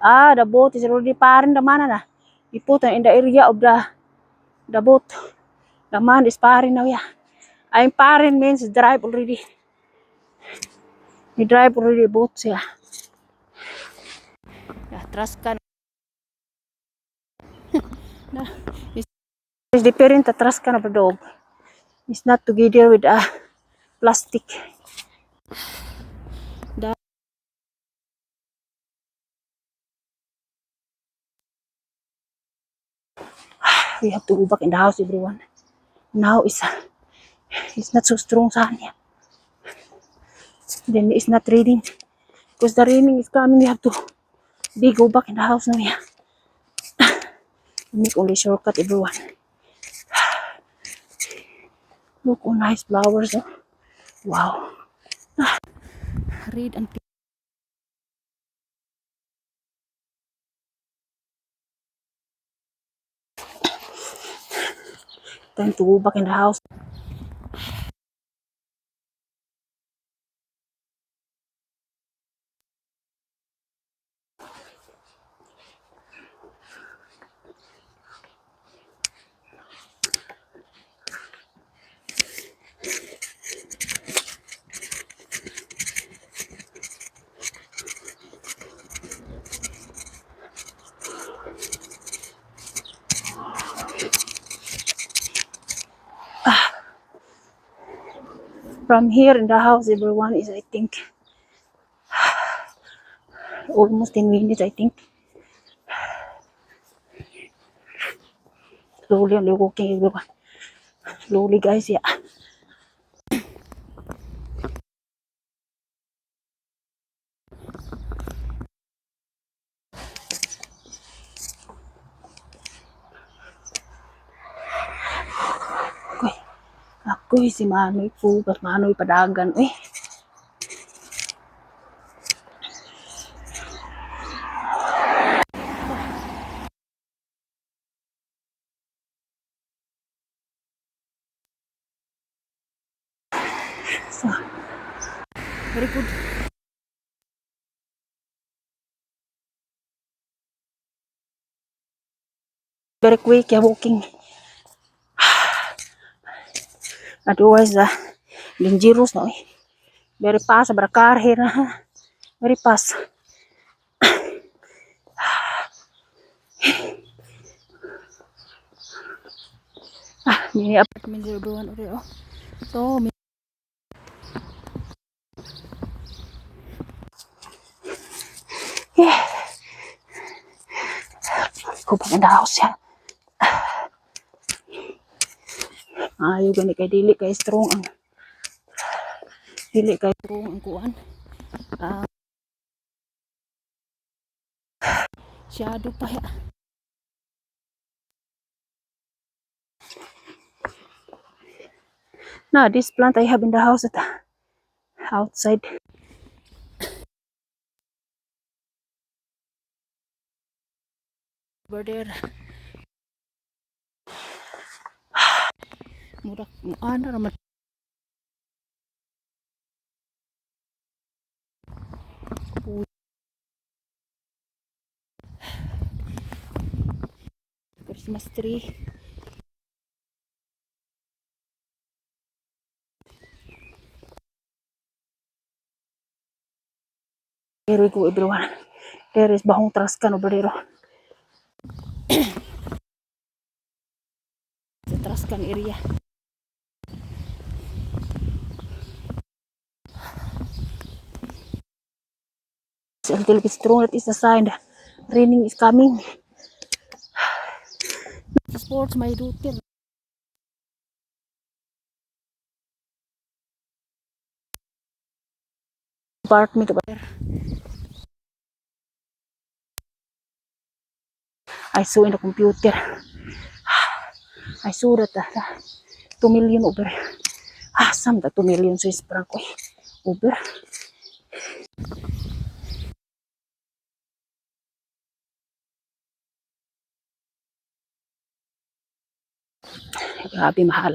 Ah, the boat is already paring the man na. We put in the area of the boat. The man is paring now, yeah. I'm paring means drive already. He drive already boats, yeah. Yeah, trust can. Nah, it's different the trust can of the dog. It's not together with plastic. The, we have to go back in the house, everyone. Now it's not so strong sun, yeah. Then it's not raining. Because the raining is coming, we have to go back in the house now, yeah. Make only shortcut, everyone. Look, oh, nice flowers, oh. Wow. Read and time to go back in the house. From here in the house, everyone is, I think, almost 10 minutes, I think. Slowly only walking, everyone. Slowly, guys, yeah. Uy, ako'y si Manoy po, at Manoy padagan, eh. So, very good. Very quick, yeah, walking. Otherwise, dangerous, no, eh. Very fast, car here, very fast. Many apartments, everyone, already, oh. So, yeah. Go back in the house, yeah. Ayaw gani kay dili kay strong ang kuan. Ah, shadow pa ya. Now this plant I have in the house at outside. Over there. Murak ano naman. Christmas tree. Here we go, everyone. There is bahong trascan over there. The trascan area. It's a little bit strong. That is a sign that raining is coming. Sports my daughter. Apartment over there. I saw in the computer. I saw that 2 million over. Some the 2 million Swiss franc over. Grabe mahal.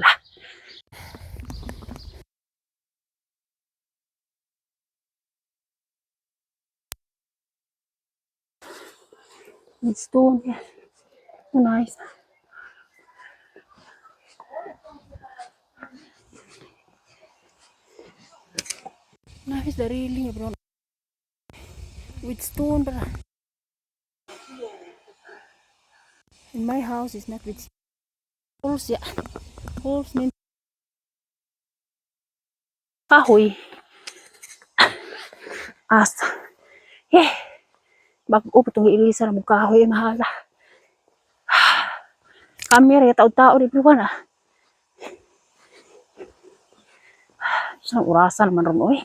It's stone. Yeah. Nice. Nice the railing bro. With stone bro. In my house is not with holes yeah. Holes mean kahoy. Asa. Yeah. Bago pa itong ilisa na mong kahoy mahal. Kamera ya tao-tao di bro na. Isang orasan man ron oy.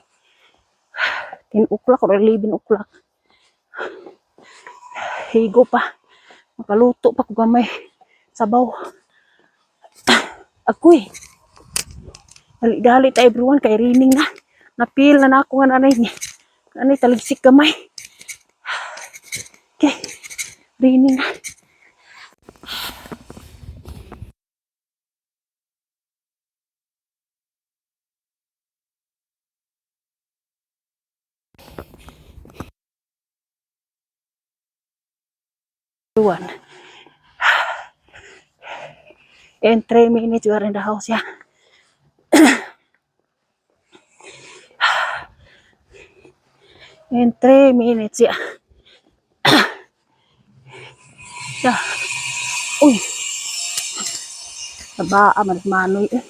10 o'clock or 11 o'clock. Higo pa. Makaluto pa ko gamay. Sabaw. Ako'y. Dali-dali tayo everyone kay raining na. Napil na ako nga nanay niya. Nanay taligsik gamay. Okay. Raining na. Everyone. In 3 minutes you are in the house yeah. In 3 minutes yeah. Yeah. Uy. Sabaa man manoy eh.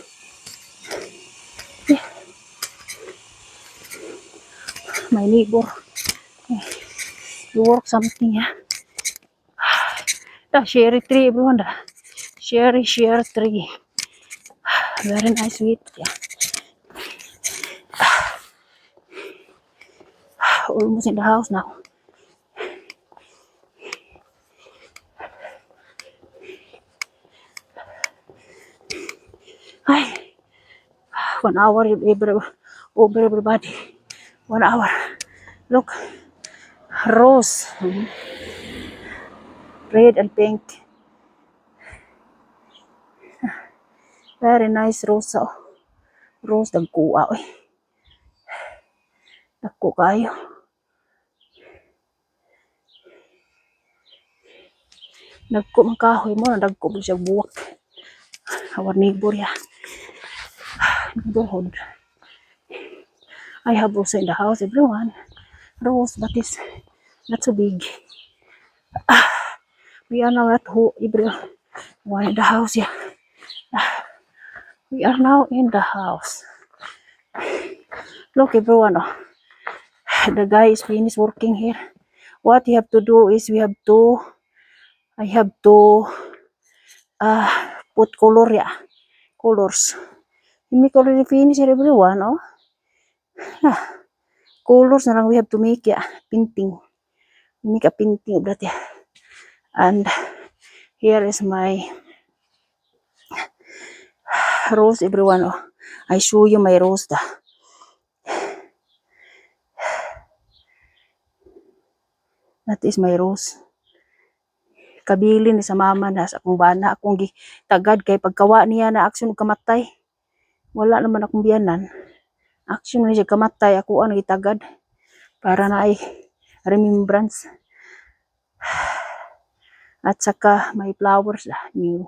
Yeah. My neighbor. You work something yeah. The cherry tree everyone da. Cherry tree. Very nice sweet yeah. Almost in the house now. Ay. 1 hour over everybody. 1 hour. Look. Rose. Red and pink. Very nice rose. Rose dagkuha oy. Dagko kayo. Dagko man kahoy mo, dagko mo siya buwak. Our neighbor ya. Neighborhood. I have rose in the house everyone. Rose but it's not so big. We are now at everyone in the house yeah. We are now in the house. Look everyone oh. The guy is finished working here. What you have to do is I have to put color yeah. Colors. You make already finish here everyone oh. Colors na lang we have to make yeah. Painting. We make a painting of that yeah. And here is my rose everyone oh. I show you my rose da. That is my rose. Kabilin ni sa mama na sa akong bana akong gitagad kay pagkawa niya na aksyon kamatay. Wala naman akong biyanan. Aksyon na siya kamatay ako ang gitagad para na ay remembrance. At saka may flowers new.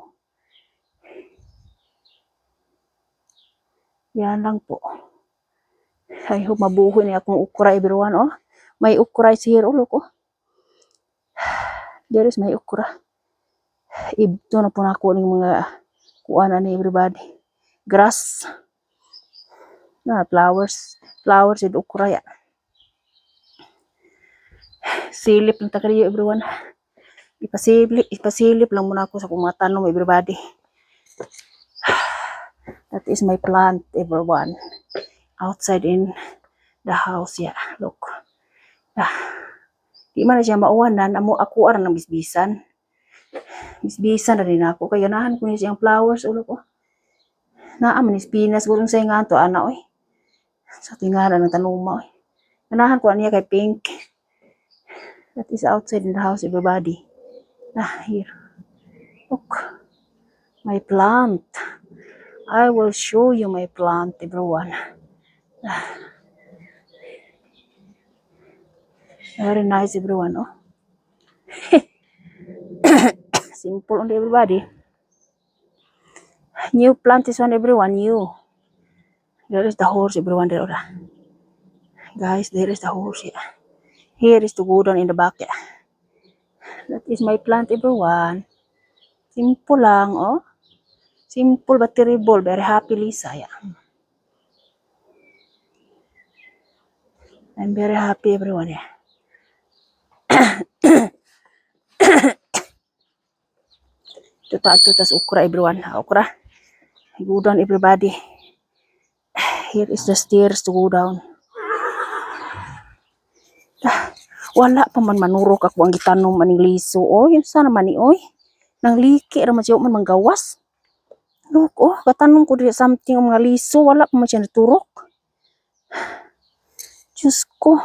Yan lang po. I hope mabuhay ni akong ukra everyone oh. May ukra is here oh look oh. There is my ukra. Ibto na po na ako ng mga kuana ni everybody. Grass. Flowers. Flowers and ukra ya. Silip ng takariyo everyone. Ipasilip lang muna ako sa kung mga tanong everybody. That is my plant everyone. Outside in the house yeah. Look. Di man na siya mauwanan. Ako aran ng bisbisan. Misbisan na rin ako. Kaya ganahan ko niya siyang flowers ulo ko. Naaman is pinas. Gulong sa nga to, ana, oy. Sa tingala ng tanuma, oy. Ganahan ko niya kay pink. That is outside in the house, everybody. Here. Look. My plant. I will show you my plant, everyone. Very nice, everyone, oh. Simple on everybody. New plant is on everyone, new. There is the horse, everyone, there. Guys, there is the horse, yeah. Here is to go down in the back, yeah. That is my plant, everyone. Simple lang, oh. Simple but terrible. Very happy, Lisa, yeah. I'm very happy, everyone, yeah. Tutas okra, everyone. Okra. Go down, everybody. Here is the stairs to go down. Wala pa man manurok ako ang gitanom maning liso. Oy, yun sana man ni, oy. Nang liki, raman siya man manggawas. Look, oh, katanong ko dito something ang mga liso. Wala pa man siya naturok. Diyos ko.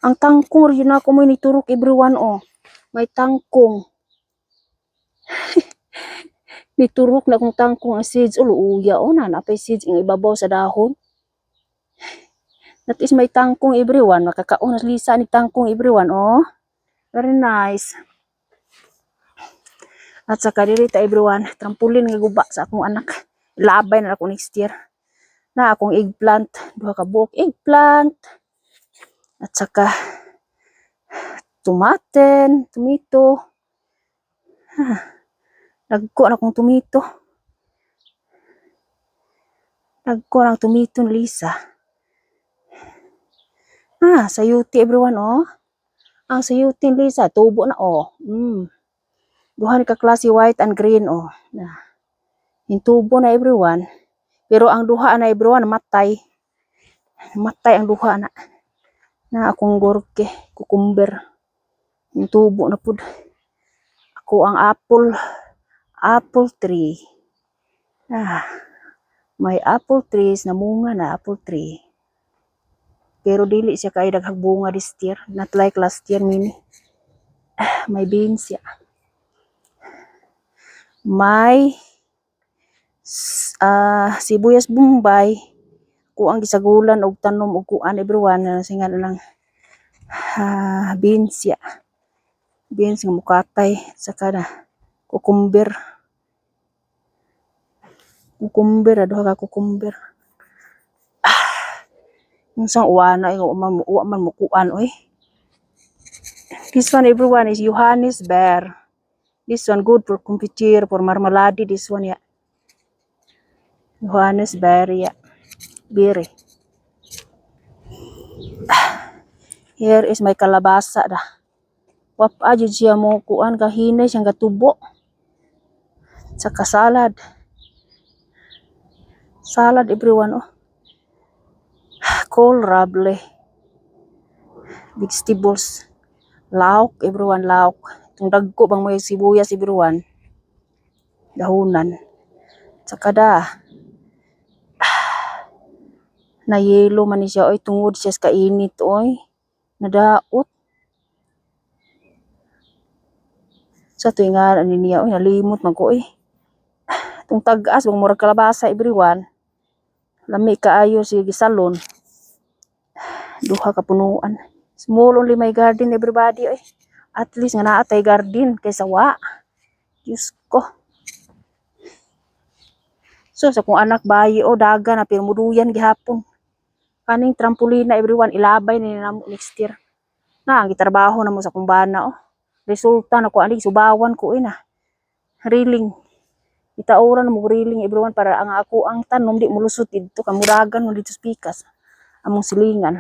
Ang tangkong rin ako mo initurok, everyone, oh. May tangkong. Niturok na kong tangkong ang seeds. Ulo, uya, oh, nanapay seeds ang ibabaw sa dahon. That is my tangkong, everyone. Makakaon na Lisa ni tangkong, everyone, oh. Very nice. At saka dirita, everyone, trampolin nga guba sa akong anak. Labay na ako next year. Na akong eggplant. Duha ka buok eggplant. At saka tomato. Nagko na akong tomato. Nagko na tomato ni Lisa. Sayuti, everyone, oh. Ang sayuti ni Lisa, tubo na, oh. Duha ni ka klase white and green, oh. Yung tubo na, everyone. Pero ang duha na, everyone, matay. Matay ang duha na. Na akong gorke, cucumber. Yung tubo na pud. Ako ang apple tree. May apple trees na munga na apple tree. Pero dili siya kay daghang bunga this year. Not like last year, mini. May beans siya. May sibuyas bombay. Ko ang gisagulan og tanom og kuan, everyone, na singa lang beans ya. Beans nga mukatay saka na cucumber. Duha ka cucumber. Yung sang uwana uwa man mukuan, oy. This one, everyone, is Johannes bear. This one good for confiture, for marmalade, this one ya. Johannes bear ya. Berry. Here is my kalabasa da. Wap aja siya mo kuan kahinay siyang gatubo. Saka salad. Salad, everyone, oh. Kohlrabi. Vegetables. Lauk, everyone, lauk. Itong dagko bang may sibuyas, everyone. Dahunan. Saka da. Na yellow man siya, oy, tungod siya sa kainit, oy. Nadaot. Sa tuwing nga niya, oy, nalimot man ko, oy. Itong tag-as, bang murag kalabasa, everyone. Lami kaayo si gisalon. Duha ka punuan. Small only my garden, everybody, oy. At least nga naatay garden kaysa wa. Diyos ko. So sa kung anak bayi, daga na pero muduyan gihapon. Kaning trampolina, everyone, ilabay ni namo next year. Ang gitrabaho na mo sa kumbana, oh. Resulta na ko aning subawan ko ina. Reeling. Itauran mo reeling, everyone, para ang ako ang tanom di mulusot dito kamuragan mo dito spikas. Among silingan.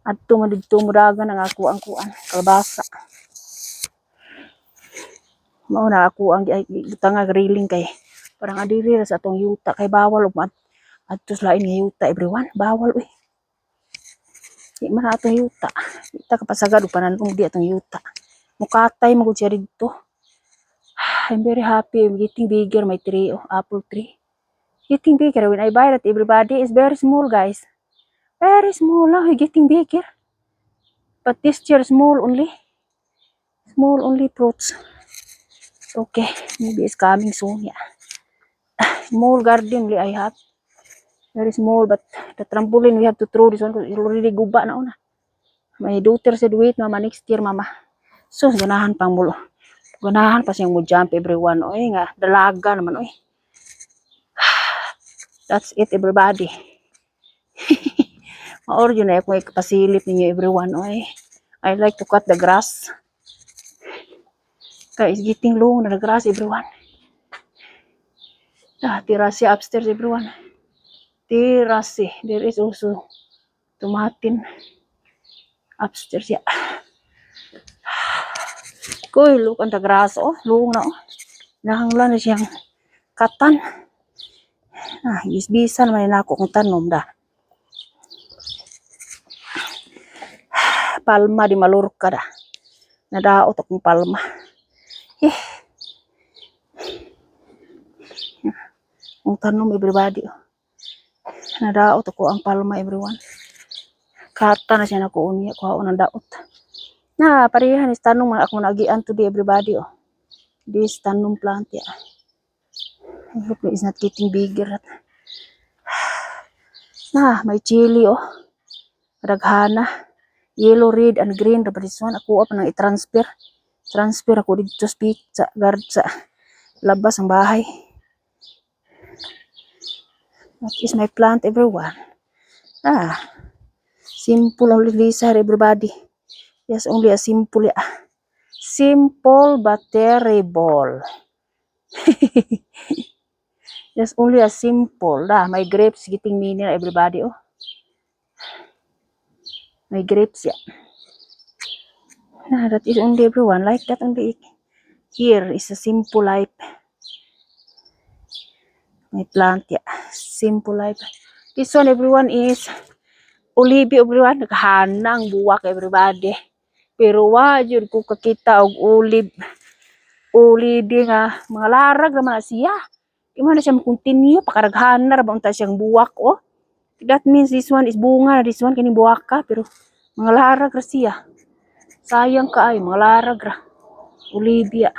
Adto man dito muragan ang ako ang kuan kalabasa. Mao na ako ang gitangag reeling kay parang adiri sa atong yuta kay bawal og adtos lain nga yuta, everyone, bawal uy. Di man atong yuta. Kita kapasagad og pananong di atong yuta. Mukatay magud siya dito. I'm very happy. I'm getting bigger, my tree, apple tree. Getting bigger. When I buy that, everybody is very small, guys. Very small. Now we're getting bigger. But this year, small only. Small only fruits. Okay, maybe it's coming soon, yeah. Small garden only I have. Very small, but the trampoline we have to throw this one because it's already guba na una. My daughter said, wait, mama, next year, mama. So, ganahan pang mulo. Ganahan pa siyang mo jump everyone. Oy nga, dalaga naman, oy. That's it, everybody. Maor yun na ako ipasilip ninyo, everyone, oy. I like to cut the grass. Kaya it's getting long na the grass, everyone. Terrace upstairs, everyone. Terrace. There is also tomatin upstairs, yeah. Koy, look on the grass, oh. Long na, oh. Nahanglan na siyang katan. Bisbisan man na ako kung tanom da. Palma di Mallorca da. Nadaot akong palma. Kung tanom everybody. Nadaot ako ang palma everyone. Kata na siya na ko unya ko ang daot. Na parehan is tanom ako nagian today everybody, oh. This tanom plant, yeah. I hope it's not getting bigger. May chili, oh. Daghana. Yellow, red, and green. Dapat this one. Ako pa nang i-transfer. Transfer ako dito sa guard sa labas ng bahay. That is my plant, everyone. Simple only Lisa, everybody. Yes, only a simple, yeah. Simple but terrible. Just only a simple. My grapes getting mini, everybody, oh. My grapes, yeah. That is only everyone. Like that only. Here is a simple life. My plant, yeah. Simple life. This one, everyone, is olive, everyone. Naghanang buwak, everybody. Pero wajud ko kakita og olive. Olive nga. Mga larag naman siya. Imana siya continue. Pakaraghan na rabang ta siyang buwak, oh. That means this one is bunga. This one kining buwak ka. Pero mga larag ra siya. Sayang ka ay. Mga larag ra. Olivia.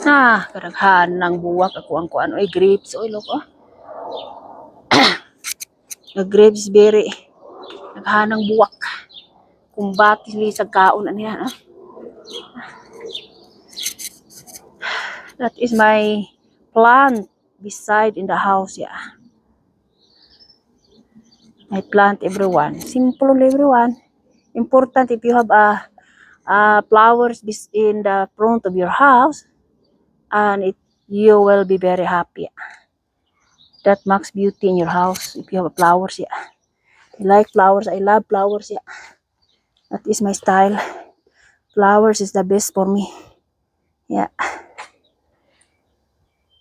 Karaghan ng buwak ako ang kuan. Oy, grapes. Oy, look, oh. The grapes berry. Naghan ng buwak. Kung batis li sa kaon ano yan, ah. That is my plant beside in the house, yeah. My plant, everyone. Simple, everyone. Important if you have flowers in the front of your house, and you will be very happy. That makes beauty in your house if you have flowers, yeah. I like flowers. I love flowers, yeah. That is my style. Flowers is the best for me. Yeah.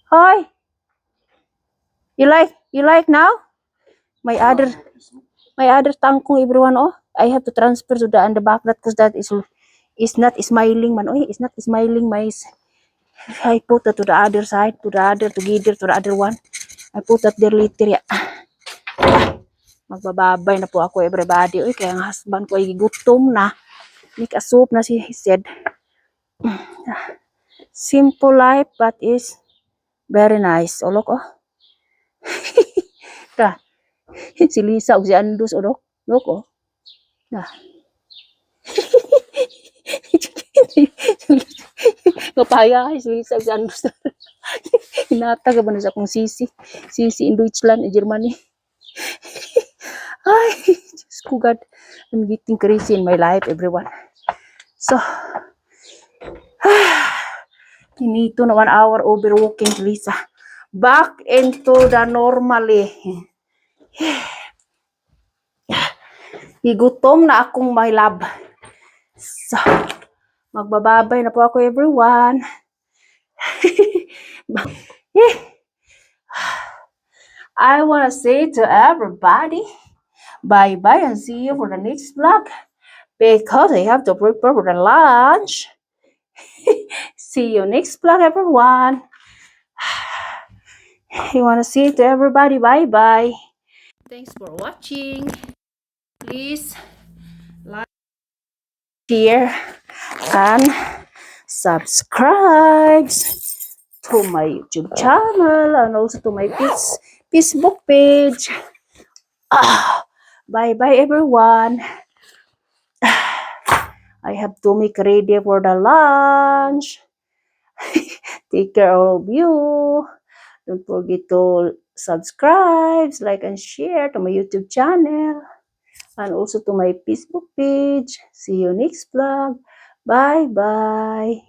Hi. You like now? My other tangkong, everyone, oh. I have to transfer to the back that because that is not smiling man. Oh, it's not smiling. I put that to the other side, together to the other one. I put that there later, yeah. Magbababay na po ako, everybody. Oy, kaya ang husband ko ay gutom na. Make a soup na he said. Simple life, but is very nice. O, look, oh. Si Lisa o si Andus, o, look. Look, oh. Kapaya, si Lisa o si Andus. Hinataga ba na sa akong sisi in Deutschland, Germany. Ay, Diyos ko God. I'm getting crazy in my life, everyone. So, kinito na 1 hour overworking, Lisa. Back into the normally. Higutom na akong my love. So, magbababay na po ako, everyone. I want to say to everybody, bye-bye and see you for the next vlog. Because I have to prepare for the lunch. See you next vlog, everyone. You want to say to everybody, bye-bye. Thanks for watching. Please like, share, and subscribe to my YouTube channel and also to my Facebook page. Bye-bye, everyone. I have to make ready for the lunch. Take care, all of you. Don't forget to subscribe, like, and share to my YouTube channel and also to my Facebook page. See you next vlog. Bye bye.